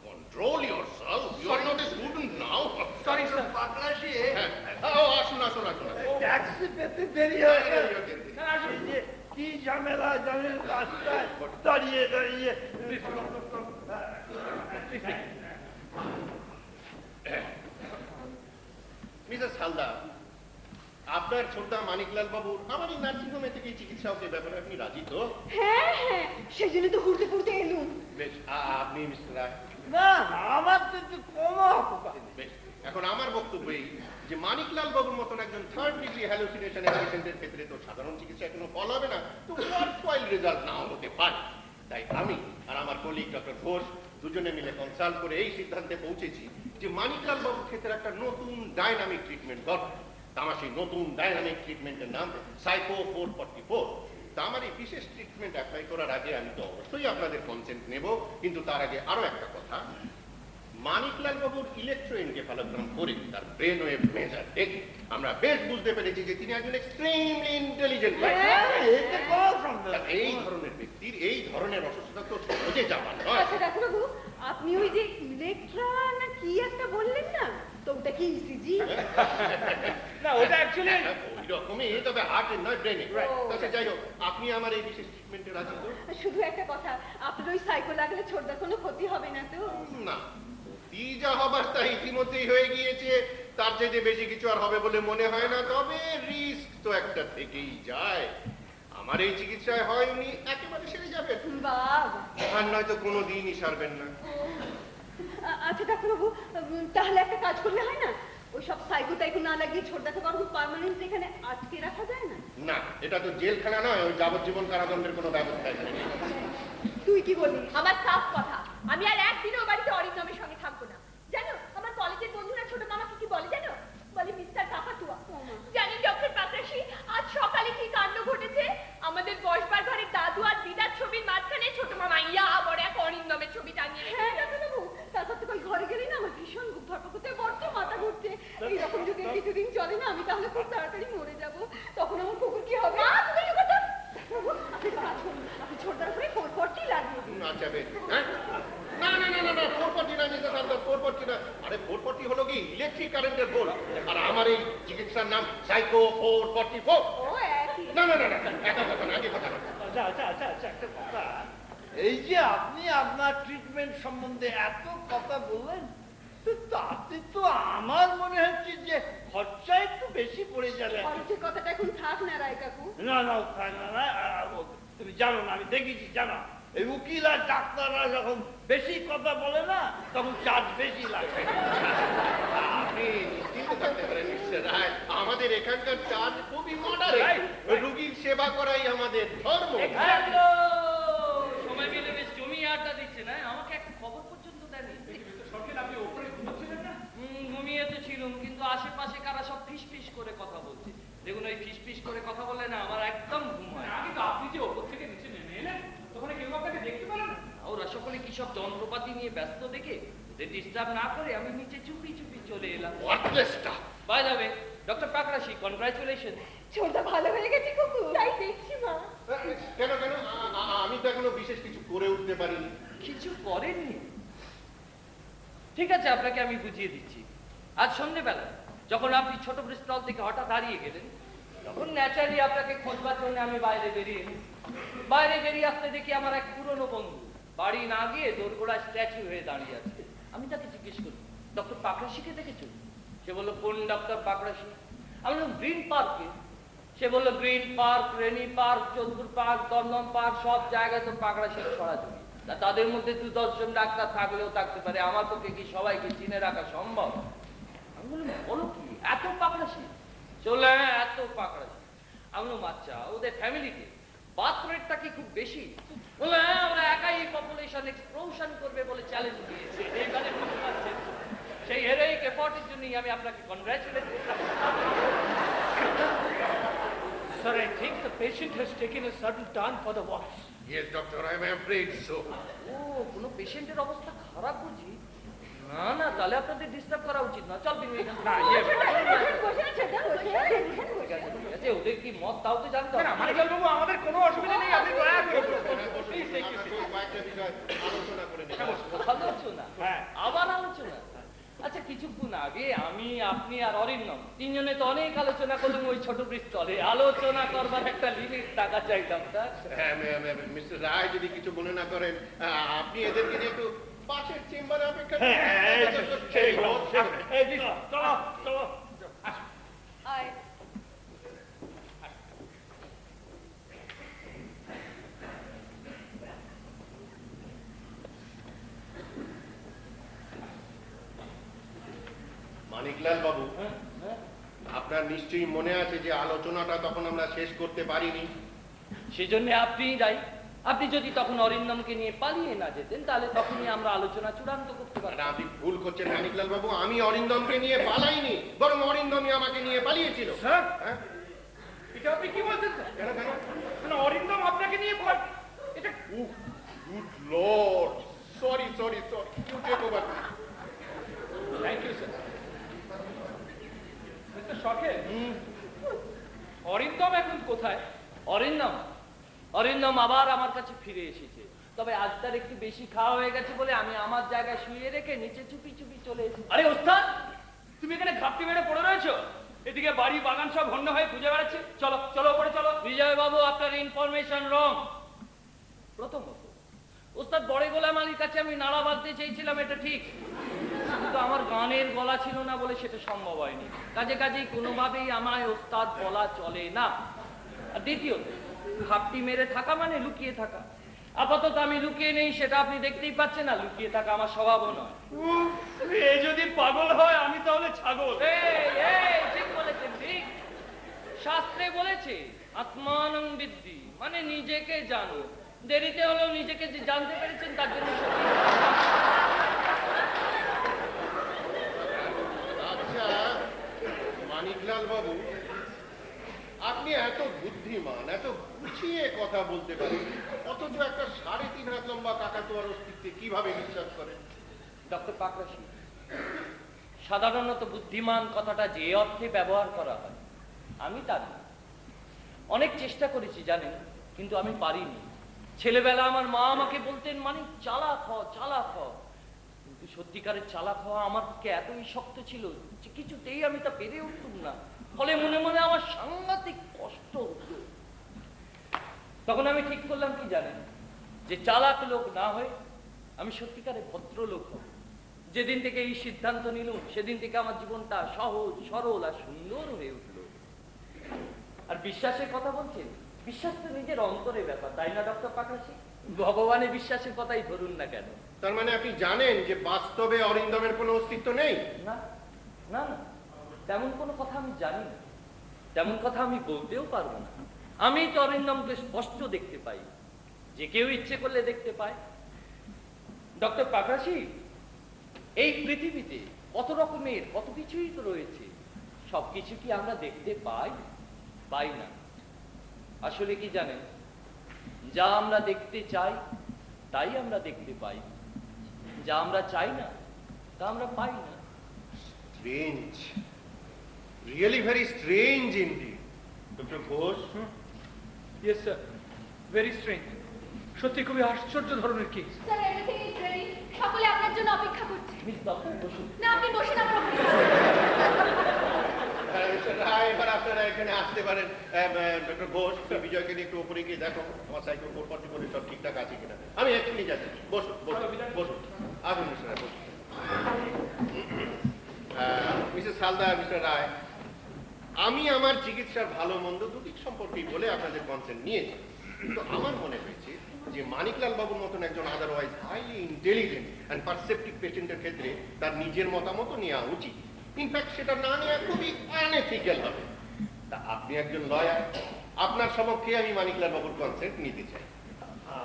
control yourself. You are not a student now. Sorry sir. Pakrashi আসুন। ট্যাক্সি পেতে দেরি হয়ে গেল। স্যার আসুন। এই যে কি ঝামেলা জানেন, রাস্তায় দাঁড়িয়ে মিসেস হালদার, আপনার ছোটদা মানিকলাল বাবুর আমার এই নার্সিংহোমে থেকে চিকিৎসা হতে ব্যাপারে আপনি রাজি তো? হ্যাঁ, সেজন্য তো ঘুরতে এলুম। বেশ, আপনি মিস্টার রায়। না, আমার তো একটু কমা। বেশ, এখন আমার বক্তব্য এই যে মানিকলাল বাবুর মতন একজন থার্ড ডিগ্রি হ্যালুসিনেশন পেশেন্টের ক্ষেত্রে তো সাধারণ চিকিৎসা কোনো ফল হবে না, তো ওয়ার্থওয়াইল রেজাল্ট নাও হতে পারে। তাই আমি আর আমার কলিগ ডক্টর ঘোষ দুজনে মিলে কনসাল্ট করে এই সিদ্ধান্তে পৌঁছেছি যে মানিকলাল বাবুর ক্ষেত্রে একটা নতুন ডাইনামিক ট্রিটমেন্ট দরকার। আমার সেই নতুন ডাইনামিক ট্রিটমেন্টের নাম সাইকো 444। তা আমার এই বিশেষ ট্রিটমেন্ট অ্যাপ্লাই করার আগে আমি তো অবশ্যই আপনাদের কনসেন্ট নেব, কিন্তু তার আগে আরো একটা কথা, মানিকলাল বাবুর ইলেকট্রোএনকেফালোগ্রাম করে তার ব্রেন ওয়েভ মেজার দেখে আমরা বেশ বুঝতে পেরেছি যে তিনি একজন এক্সট্রিমলি ইন্টেলিজেন্ট। এই ধরনের ব্যক্তির এই ধরনের অসুস্থতা তো সহজে যাবার নয়। আচ্ছা ডাক্তারবাবু, আপনি ওই যে ইলেকট্রা না কি একটা বললেন না, তো ওটা কি ইসিজি? না, ওটা অ্যাকচুয়ালি ওই রকমই, তবে হার্টের নয় ব্রেনে। তাতে যাই হোক, আপনি আমার এই বিশেষ ট্রিটমেন্টে রাজি তো? শুধু একটা কথা, আপনার ওই সাইকো লাগলে ছোটদার কোনো ক্ষতি হবে না তো? না, ক্ষতি যা হবার তা ইতিমধ্যেই হয়ে গিয়েছে, তার চাইতে বেশি কিছু আর হবে বলে মনে হয় না, তবে রিস্ক তো একটা থেকেই যায়। আমার এই চিকিৎসায় হয় উনি একেবারে সেরে যাবেন, বাবা আর নয়তো কোনো দিনই সারবেন না। আচ্ছা ডাক্তারবাবু, তাহলে একটা কাজ করলে হয় না? ওই সব সাইকো টাইকো না লাগিয়ে ছোটদাকে বরং পার্মানেন্ট এখানে আটকে রাখা যায় না? না, এটা তো জেলখানা নয়, ওই যাবজ্জীবন কারাদণ্ডের কোনো ব্যবস্থা এখানে নেই। তুই কি বলিস? আমার সাফ কথা, আমি আর একদিনও বাড়িতে অরিন্দমের সঙ্গে থাকবো না। জানো আমার কলেজের বন্ধুরা ছোট মামাকে কি বলে জানো? বলে মিস্টার কাকাতুয়া। জানি ডক্টর পাকরাশি, আজ সকালে কি কাণ্ড ঘটেছে? আমাদের বসবার ঘরে দাদু আর দিদার ছবির মাঝখানে ছোট মামা ইয়া বড় এক অরিন্দমের ছবি টাঙিয়ে রেখেছে। হ্যাঁ ডাক্তারবাবু, তারপর তো ঘরে গেলেই না আমার ভীষণ বুক ধরপড় করতে, বড্ড মাথা ঘুরছে। এইরকম যদি কিছুদিন চলে না, আমি তাহলে খুব তাড়াতাড়ি মরে যাব। তখন আমার কুকুর কি হবে? মা তুমি কি কথা? ডাক্তারবাবু, আপনি কাজ করুন, আপনি ছোটদার উপরে 440 লাগিয়ে দিন। আচ্ছা বেশ, হ্যাঁ? না না না না না, 440 না মিস্টার সান্দার, 440 না। আরে 440 হলো কি ইলেকট্রিক কারেন্টের বোর্ড, আর আমার এই চিকিৎসার নাম সাইকো 444। ও একই। না না না না, একই কথা না, একই কথা না। আচ্ছা, একটা কথা। এই যে আপনি আপনার ট্রিটমেন্ট সম্বন্ধে এত কথা বললেন, তো তাতে তো আমার মনে হচ্ছে যে খরচা একটু বেশি পড়ে যাবে। খরচের কথাটা এখন থাক না রায় কাকু। না, তুমি জানো না, আমি দেখেছি জানো, এই উকিল আর ডাক্তাররা যখন বেশি কথা বলে না, তখন চার্জ বেশি লাগে। আপনি নিশ্চিন্ত থাকতে পারেন মিস্টার রায়, আমাদের এখানকার চার্জ খুবই মডারেট। রোগীর সেবা করাই আমাদের ধর্ম। হ্যালো, সময় পেলে বেশ জমিয়ে আড্ডা দিচ্ছে না? আমাকে একটা খবর পর্যন্ত দেয়নি। সরকার আপনি ওপরে ঘুমাচ্ছিলেন না? ঘুমিয়ে তো ছিলাম, কিন্তু আশেপাশে কারা সব ফিস ফিস করে কথা বলছে। দেখুন ওই ফিস ফিস করে কথা বলে না আমার একদম ঘুম হয় না। আগে তো আপনি যে ওপর থেকে নিচে নেমে এলেন, তখন কেউ আপনাকে দেখতে পেল না। ওরা সকলে কি সব যন্ত্রপাতি নিয়ে ব্যস্ত দেখে ওদের ডিস্টার্ব না করে আমি নিচে চুপি চুপি চলে এলাম। ওয়ার্থলেসটা। By the way, doctor Pakrashi, congratulation. ছোটদা ভালো হয়ে গেছে কুকু। তাই দেখছি মা। কেন কেন? আমি তো এখনো বিশেষ কিছু করে উঠতে পারিনি। কিছু করেননি? ঠিক আছে, আপনাকে আমি বুঝিয়ে দিচ্ছি। আজ সন্ধ্যেবেলা যখন আপনি ছোট ব্রিস্টল থেকে হঠাৎ হারিয়ে গেলেন, তখন ন্যাচারালি আপনাকে খোঁজবার জন্য আমি বাইরে বেরিয়ে এলাম। বাইরে বেরিয়ে আসতে দেখি আমার এক পুরনো বন্ধু বাড়ি না গিয়ে দোরগোড়ায় স্ট্যাচু হয়ে দাঁড়িয়ে আছে। আমি তাকে জিজ্ঞেস করি, ডক্টর পাকরাশিকে দেখেছো? সে বললো, কোন ডক্টর পাকরাশি? আমি বললাম, গ্রিন পার্কে। সে বললো, Green Park, Rainey Park, Jodhpur Park, Dumdum Park, সব জায়গায় তো পাকরাশির ছড়াছড়ি। তাদের মধ্যে 2-10 জন ডাক্তার থাকলেও থাকতে পারে, আমার পক্ষে কি সবাইকে চিনে রাখা সম্ভব? আমি বললাম, বলো কি, এত পাকরাশি? চলে, হ্যাঁ এত পাকরাশি। আমি বললাম, আচ্ছা ওদের ফ্যামিলিতে বার্থ রেটটা কি খুব বেশি? বললো, হ্যাঁ আমরা একাই পপুলেশন এক্সপ্লোশন করবে বলে চ্যালেঞ্জ দিয়েছে। এইবারে বুঝতে পারছেন, সেই হেরোইক এফর্টের জন্যই আমি আপনাকে কনগ্রাচুলেট করলাম। Sir, I think the patient has taken a sudden turn for the worse. Yes, doctor, I am afraid so. ও, কোনো পেশেন্টের অবস্থা খারাপ বুঝি? না না, তাহলে আপনাদের ডিস্টার্ব করা উচিত না। চল বিনু, এখান থেকে। বসে আছে ছোটদা, বসে আছে। ঠিক আছে, ওদের কি মত তাও তো জানতে হবে। মানিকাল বাবু, আমাদের কোনো অসুবিধা নেই, আপনি দয়া করে Please, আপনার সঙ্গে কয়েকটা বিষয় আলোচনা করে নেব। আলোচনা? আবার আলোচনা? আচ্ছা, কিছুক্ষণ আগে আমি, আপনি আর অরিন্দম তিনজনে তো অনেক আলোচনা করলাম ওই ছোট ব্রিস্টলে। আলোচনা করবার একটা লিমিট টাকা চাইতাম স্যার। হ্যাঁ, মিস্টার রায় যদি কিছু মনে না করেন, আপনি এদেরকে নিয়ে একটু পাশের চেম্বারে অপেক্ষা চলো। আয়। মানিকলাল বাবু, আপনার নিশ্চয়ই মনে আছে যে আলোচনাটা তখন আমরা শেষ করতে পারিনি। সেজন্য আপনিই দায়ী। আপনি যদি তখন অরিন্দমকে নিয়ে পালিয়ে না যেতেন, তাহলে তখনই আমরা আলোচনা চূড়ান্ত করতে আর পারতাম। আপনি ভুল করছেন মানিকলাল বাবু, আমি অরিন্দমকে নিয়ে পালাইনি, বরং অরিন্দমই আমাকে নিয়ে পালিয়েছিল। স্যার, হ্যাঁ? এটা আপনি কি বলছেন স্যার? কেন কেন? মানে অরিন্দম আপনাকে নিয়ে এটা good Lord, sorry, you take over. Thank you sir. Mister শখে, অরিন্দম এখন কোথায়? অরিন্দম আবার আমার কাছে ফিরে এসেছে। তবে আজ তার একটু বেশি খাওয়া হয়ে গেছে বলে আমি আমার জায়গায় শুয়ে রেখে নিচে চুপি চুপি চলে এসেছি। আরে ওস্তাদ, তুমি এখানে ঘাপটি মেরে পড়ে রয়েছো? এদিকে বাড়ি বাগান সব হন্য হয়ে খুঁজে বেড়াচ্ছে। চলো চলো, ওপরে চলো। বিজয় বাবু, আপনার ইনফরমেশন রং। প্রথমত, ওস্তাদ বড় গোলাম আলীর কাছে আমি নাড়া বাঁধতে চেয়েছিলাম, এটা ঠিক, কিন্তু আমার গানের গলা ছিল না বলে সেটা সম্ভব হয়নি। কাজেই কোনোভাবেই আমায় ওস্তাদ বলা চলে না। আর দ্বিতীয়ত, ঘাপটি মেরে থাকা মানে লুকিয়ে থাকা। আপাতত আমি লুকিয়ে নেই, সেটা আপনি দেখতেই পাচ্ছেন না। লুকিয়ে থাকা আমার স্বভাবও নয়। এ যদি পাগল হয় আমি তাহলে ছাগল। ঠিক বলেছেন, ঠিক। শাস্ত্রে বলেছে আত্মানং বিদ্ধি, মানে নিজেকে জানো। দেরিতে হলেও নিজেকে যে জানতে পেরেছেন তার জন্য সত্যি। আচ্ছা মানিকলাল বাবু, আপনি এত বুদ্ধিমান, এত গুছিয়ে কথা বলতে পারেন, অথচ একটা 3.5 হাত লম্বা কাকাতুয়ার অস্তিত্বে কিভাবে বিশ্বাস করেন? ডক্টর পাকরাশি, সাধারণত বুদ্ধিমান কথাটা যে অর্থে ব্যবহার করা হয় আমি তা না। অনেক চেষ্টা করেছি জানেন, কিন্তু আমি পারিনি। ছেলেবেলা আমার মা আমাকে বলতেন মানে চালাক হ, চালাক হ। কিন্তু সত্যিকারের চালাক হওয়া আমার পক্ষে এতই শক্ত ছিল যে কিছুতেই আমি তা পেরে উঠতুম না। ফলে মনে মনে আমার সাংঘাতিক কষ্ট হতো। তখন আমি ঠিক করলাম কি জানেন, যে চালাক লোক না হয়ে আমি সত্যিকারের ভদ্রলোক হব। যেদিন থেকে এই সিদ্ধান্ত নিলাম সেদিন থেকে আমার জীবনটা সহজ, সরল আর সুন্দর হয়ে উঠল। আর বিশ্বাসের কথা বলছেন, বিশ্বাস তো নিজের অন্তরের ব্যাপার, তাই না ডক্টর পাকরাশি? ভগবানের বিশ্বাসের কথাই ধরুন না কেন। তার মানে আপনি জানেন যে বাস্তবে অরিন্দমের কোনো অস্তিত্ব নেই? না না না, তেমন কোনো কথা আমি জানি না, তেমন কথা আমি বলতেও পারবো না। আমি তো অরিন্দমকে স্পষ্ট দেখতে পাই, যে কেউ ইচ্ছে করলে দেখতে পায়। ডক্টর পাকরাশি, এই পৃথিবীতে কত রকমের কত কিছুই তো রয়েছে, সবকিছু কি আমরা দেখতে পাই? পাই না। আসলে কি জানেন, যা আমরা দেখতে চাই তাই আমরা দেখতে পাই, যা আমরা চাই না তা আমরা পাই না। Strange, really very strange indeed. Doctor Ghosh, yes sir, very strange. সত্যি খুবই আশ্চর্য ধরনের case. Sir everything is ready, সকলে আপনার জন্য অপেক্ষা করছে। মিস ডক্টর বসুন। না আপনি বসুন, আমার অপেক্ষা। মিস্টার রায়, এবার আপনারা এখানে আসতে পারেন। ডক্টর ঘোষ, তুমি বিজয়কে নিয়ে একটু উপরে গিয়ে দেখো আমার সাইকেল 440 সব ঠিকঠাক আছে কিনা। আমি এক্ষুনি যাচ্ছি। বসুন বসুন বসুন, আসুন মিস্টার রায়, বসুন। মিসেস হালদার, মিস্টার রায়, আমি আমার চিকিৎসার ভালো মন্দ দুদিক সম্পর্কেই বলে আপনাদের কনসেন্ট নিয়েছি। তো আমার মনে হয়েছে যে মানিকলাল বাবুর মতন একজন otherwise highly intelligent and perceptive পেশেন্টের ক্ষেত্রে তার নিজের মতামত নেওয়া উচিত। ইনফ্যাক্ট সেটা না নেওয়া খুবই আনএথিক্যাল হবে। তা আপনি একজন লয়ার, আপনার সমক্ষে আমি মানিকলাল বাবুর কনসেন্ট নিতে চাই।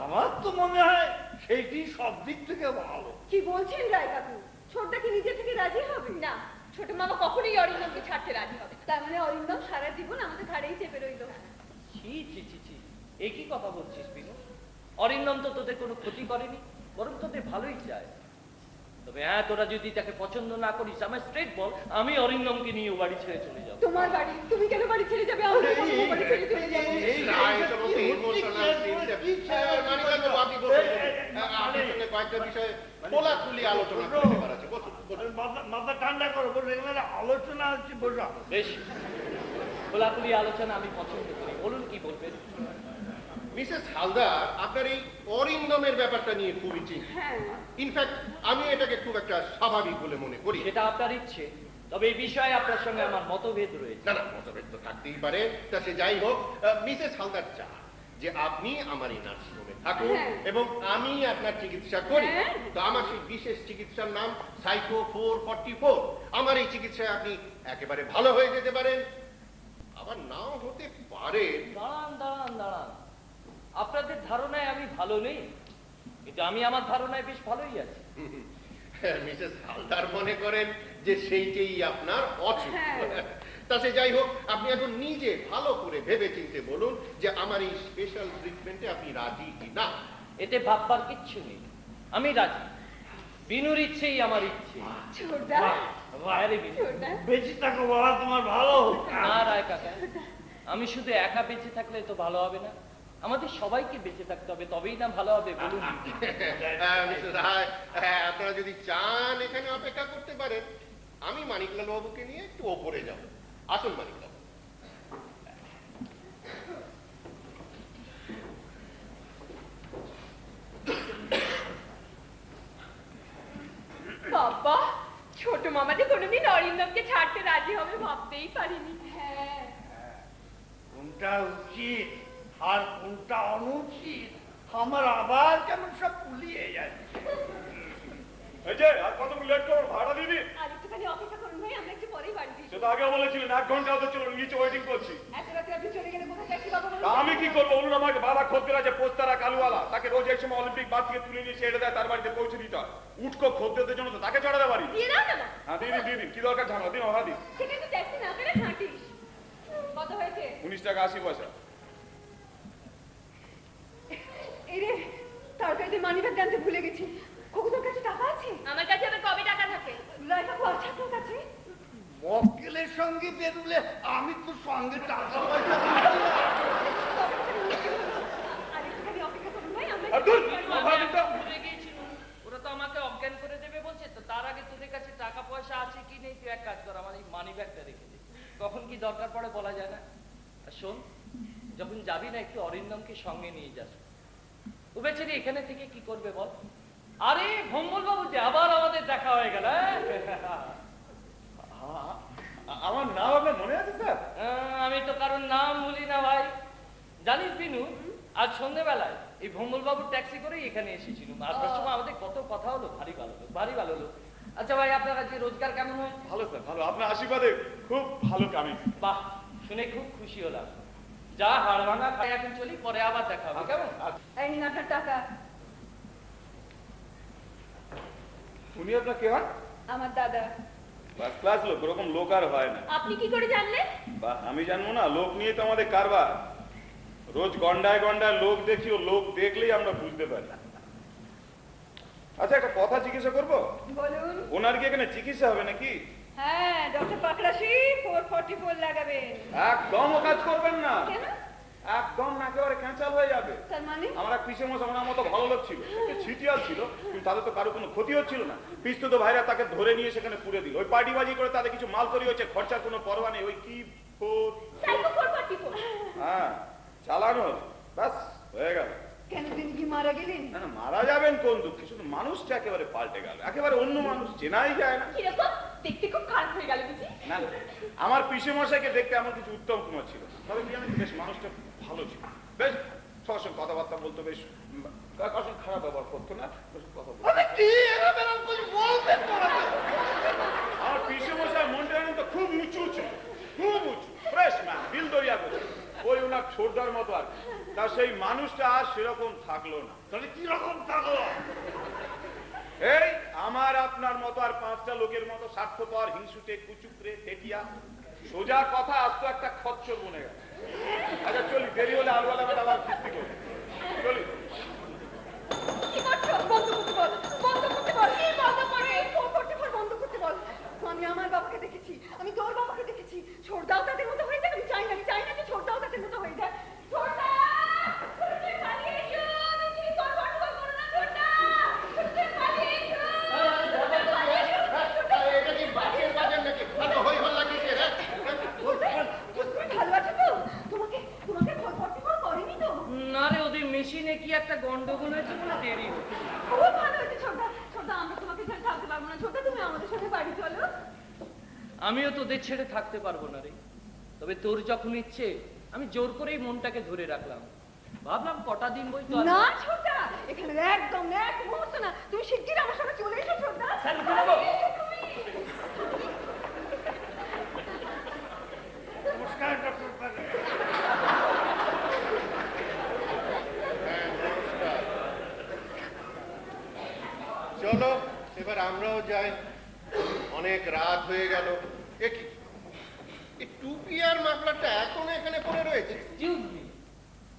আমার তো মনে হয় সেইটি সব দিক থেকে ভালো। কি বলছেন রায় কাকু? ছোটটা কি নিজে থেকে রাজি হবে? না, ছোট মামা কখনোই অরিন্দমকে ছাড়তে রাজি হবে না। তার মানে অরিন্দম সারা জীবন আমাদের ধারেই চেপে রইল। ছি ছি ছি ছি, একই কথা বলছিস বিনু। অরিন্দম তো তোদের কোনো ক্ষতি করেনি, বরং তোদের ভালোই চায়। তবে হ্যাঁ, তোরা যদি তাকে পছন্দ না করিস, আমার স্ট্রেট বল, আমি অরিন্দমকে নিয়ে ও বাড়ি ছেড়ে চলে যাবো। তোমার বাড়ি? তুমি কেন বাড়ি ছেড়ে যাবে? আমরা বাড়ি ছেড়ে চলে যাবো। রায় সমস্ত ইমোশনাল সিনস, মানিকলাল বাবু আপনি বসুন। আপনার সঙ্গে কয়েকটা বিষয়ে খোলাখুলি আলোচনা করতে পারা আছে। বসুন বসুন। মাথা ঠান্ডা করো, বসে এখানে আলোচনা হচ্ছে, বসা। বেশ, খোলাখুলি আলোচনা আমি পছন্দ করি। বলুন কি বলবেন। মিসেস হালদার, আপনার এই অরিন্দমের ব্যাপারটা নিয়ে খুবই চিন্তিত। হ্যাঁ, ইনফ্যাক্ট আমি এটাকে খুব একটা স্বাভাবিক বলে মনে করি। সেটা আপনার ইচ্ছে, তবে এই বিষয়ে আপনার সঙ্গে আমার মতভেদ রয়েছে। না না, মতভেদ তো থাকতেই পারে, তা সে যাই হোক। মিসেস হালদার চান যে আপনি আমার এই নার্সিংহোমে থাকুন এবং আমি আপনার চিকিৎসা করি। তো আমার সেই বিশেষ চিকিৎসার নাম সাইকো 444। আমার এই চিকিৎসায় আপনি একেবারে ভালো হয়ে যেতে পারেন, আবার নাও হতে পারে। দাঁড়ান দাঁড়ান দাঁড়ান, আপনাদের ধারণায় আমি ভালো নেই, কিন্তু আমি আমার ধারণায় বেশ ভালোই আছি। মিসেস হালদার মনে করেন যে সেইটাই আপনার অচুত। তা সে যাই হোক, আপনি এখন নিজে ভালো করে ভেবে চিন্তে বলুন যে আমার এই স্পেশাল ট্রিটমেন্টে আপনি রাজি কিনা। এতে ভাববার কিচ্ছু নেই, আমি রাজি। বিনুর ইচ্ছেই আমার ইচ্ছে। ছোটদা, আরে বিনু, ছোটদা। বেঁচে থাকো বাবা, তোমার ভালো হোক। না রায় কাকা, আমি শুধু একা বেঁচে থাকলে তো ভালো হবে না, আমাদের সবাইকে বেঁচে থাকতে হবে, তবেই না ভালো হবে। বলুন। মিস্টার রায়, আপনারা যদি চান এখানে অপেক্ষা করতে পারেন, আমি মানিকলাল বাবুকে নিয়ে একটু ওপরে যাব। আসুন মানিকলাল। বাবা, ছোট মামা যে কোনোদিন অরিন্দমকে ছাড়তে রাজি হবে ভাবতেই পারিনি। হ্যাঁ, কোনটা উচিত আর কোনটা অনুচিত আমার আবার কেমন সব ভুলিয়ে যাচ্ছে। এই যে আর কত লেট করো, ভাড়া দিবি? আর একটুখানি অপেক্ষা করুন ভাই, আমরা একটু পরেই বাড়ি দিই। সে তো আগে বলেছিলেন 1 ঘন্টা হতে চলো, নিচে ওয়েটিং করছি। এত রাতে আপনি চলে গেলে কোথায় যাচ্ছি বাবা বলুন? তা আমি কি করবো বলুন আমাকে? বাবা খদ্দের আছে পোস্তারা কালুওয়ালা, তাকে রোজ এক সময় অলিম্পিক বাদ থেকে তুলে নিয়ে ছেড়ে দেয়, তার বাড়িতে পৌঁছে দিতে হয়। উঠকো খদ্দেরদের জন্য তো তাকে চড়াতে পারি। দিয়ে দাও না মা। হ্যাঁ দিয়ে দিন, কি দরকার ঝামেলা, দিন ভাড়া দিন। সেটা তো ট্যাক্সি না করে হাঁটিস। কত হয়েছে? 19 টাকা 80 পয়সা। এই রে, তরকারিতে মানিব্যাগ আনতে ভুলে গেছি। খোকু তোর কাছে টাকা আছে? আমার কাছে আবার কবে টাকা থাকে? লয়টা আছে তোর কাছে? মক্কেলের সঙ্গে বেরুলে আমি তো সঙ্গে টাকা পয়সা আর একটুখানি অপেক্ষা করুন ভাই, আমরা আর দূর, একটু ভাড়া দিন তো। ভুলে গিয়েছিলাম। ওরা তো আমাকে অজ্ঞান করে দেবে বলছে, তো তার আগে তোদের কাছে টাকা পয়সা আছে কি নেই তুই এক কাজ কর, আমার এই মানি ব্যাগটা রেখে দে, কখন কি দরকার পড়ে বলা যায় না। আর শোন, যখন যাবি না একটু অরিন্দমকে সঙ্গে নিয়ে যাস। ও বেচারি এখানে থেকে কি করবে বল? আরে ভম্বল বাবু যে আবার আমাদের দেখা হয়ে গেল। আমার নাম আপনার মনে আছে স্যার? আমি তো কারোর নাম ভুলি না ভাই। জানিস বিনু, আজ সন্ধ্যেবেলায় এই ভম্বল বাবুর ট্যাক্সি করেই এখানে এসেছিলাম। আসার সময় আমাদের কত কথা হলো, ভারী ভালো হলো, ভারী ভালো হলো। আচ্ছা ভাই, আপনার আজকে রোজগার কেমন হয়? ভালো স্যার, ভালো, আপনার আশীর্বাদে খুব ভালো কামিং। বাহ, শুনে খুব খুশি হলাম। যা হাড় ভাঙা খাই, এখন চলি, পরে আবার দেখা হবে, কেমন? এই নিন আপনার টাকা। উনি আপনার কে হয়? আমার দাদা। ফার্স্ট ক্লাস লোক, ওরকম লোক আর হয় না। আপনি কি করে জানলেন? বাহ, আমি জানবো না? লোক নিয়ে তো আমাদের কারবার। রোজ গন্ডায় গন্ডায় লোক দেখি, ও লোক দেখলেই আমরা বুঝতে পারি। আচ্ছা, একটা কথা জিজ্ঞাসা করবো? বলুন। ওনার কি এখানে চিকিৎসা হবে নাকি? হ্যাঁ, ডক্টর পাকরাশি 444 লাগাবেন। একদম ও কাজ করবেন না, কেন? একদম না, একেবারে ক্যান্সার হয়ে যাবে। তার মানে? আমার এক পিসের মশা ওনার মতো ভালো লোক ছিল, ছিটিয়াল ছিল, কিন্তু তাদের তো কারো কোনো ক্ষতি হচ্ছিল না। পিস্তত ভাইরা তাকে ধরে নিয়ে সেখানে পুড়ে দিল। ওই পার্টিবাজি করে তাদের কিছু মাল তৈরি হচ্ছে, খরচার কোনো পরোয়া নেই। ওই কি সাইকো 444। হ্যাঁ, চালানো হলো, ব্যাস হয়ে গেল। কেন তিনি কি মারা গেলেন? না না, মারা যাবেন কোন দুঃখে, শুধু মানুষটা একেবারে পাল্টে গেল, একেবারে অন্য মানুষ, চেনাই যায় না। কিরকম? দেখতে খুব খারাপ হয়ে গেল বুঝি? না না, আমার পিসে মশাইকে দেখতে এমন কিছু উত্তম কুমার ছিল, তবে কি জানেন, বেশ মানুষটা ভালো ছিল, বেশ সবার সঙ্গে কথাবার্তা বলতো, বেশ কারোর সঙ্গে খারাপ ব্যবহার করতো না, বেশ কথা বলতো। আমার পিসে মশাই মনটা তো খুব উঁচু ছিল, খুব উঁচু, ফ্রেশ ম্যান, দিল দরিয়া করে, ওই ওনার ছোটদার মতো আর কি। তা সেই মানুষটা আর সেরকম থাকলো না। তাহলে কিরকম থাকলো? এই আমার আপনার মতো আর 5টা লোকের মতো স্বার্থপর, হিংসুটে, কুচুকরে, তেটিয়া, সোজা কথা আসতো একটা খচ্চর বনে গেল। আচ্ছা চলি, দেরি হলে আলুওয়ালা বেটা আবার কিস্তি করি, চলি। কি করছো? বন্ধ করতে বল, বন্ধ করতে বল। কি বন্ধ করে? 444 বন্ধ করতে বল। আমি আমার বাবাকে দেখেছি, আমি তোর বাবাকে দেখেছি। ছোটদাও তাদের মতো হয়ে যায়। আমি চাই না যে ছোটদাও তাদের মতো হয়ে যায়। ছোটদা, তুমি পালিয়ে এসো। তুমি 444 করো না, ছোটদা। তুমি পালিয়ে এসো। এটা কি বাজের বাজার নাকি? এত হই হল্লা কিসের, হ্যাঁ? তুমি ভালো আছো তো? তোমাকে 444 করেনি তো? না রে, ওদের মেশিনে কি একটা গন্ডগোল হয়েছে বলে দেরি হলো। খুব ভালো হয়েছে ছোটদা। ছোটদা, আমরা তোমাকে ছেড়ে থাকতে পারবো না। ছোটদা, তুমি আমাদের সাথে বাড়ি চলো। আমিও তোদের ছেড়ে থাকতে পারবো না রে, তবে তোর যখন ইচ্ছে আমি জোর করেই মনটাকে ধরে রাখলাম। ভাবলাম কটা দিন বই তো আর- না ছোটদা, এখানে একদম এক মুহূর্ত না। তুমি শিগগির আমার সঙ্গে চলে এসো ছোটদা। স্যার, বেরোবো। নমস্কার ডক্টর পাগল। চলো এবার আমরাও যাই, অনেক রাত হয়ে গেল। এ কি, এই টুপি আর মাফলারটা এখনো এখানে পড়ে রয়েছে? চুপবি,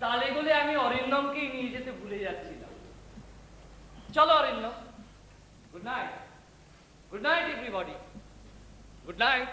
তালে বলে আমি অরিন্দমকেই নিয়ে যেতে ভুলে যাচ্ছিলাম। চলো Arindam, good night, good night everybody, good night.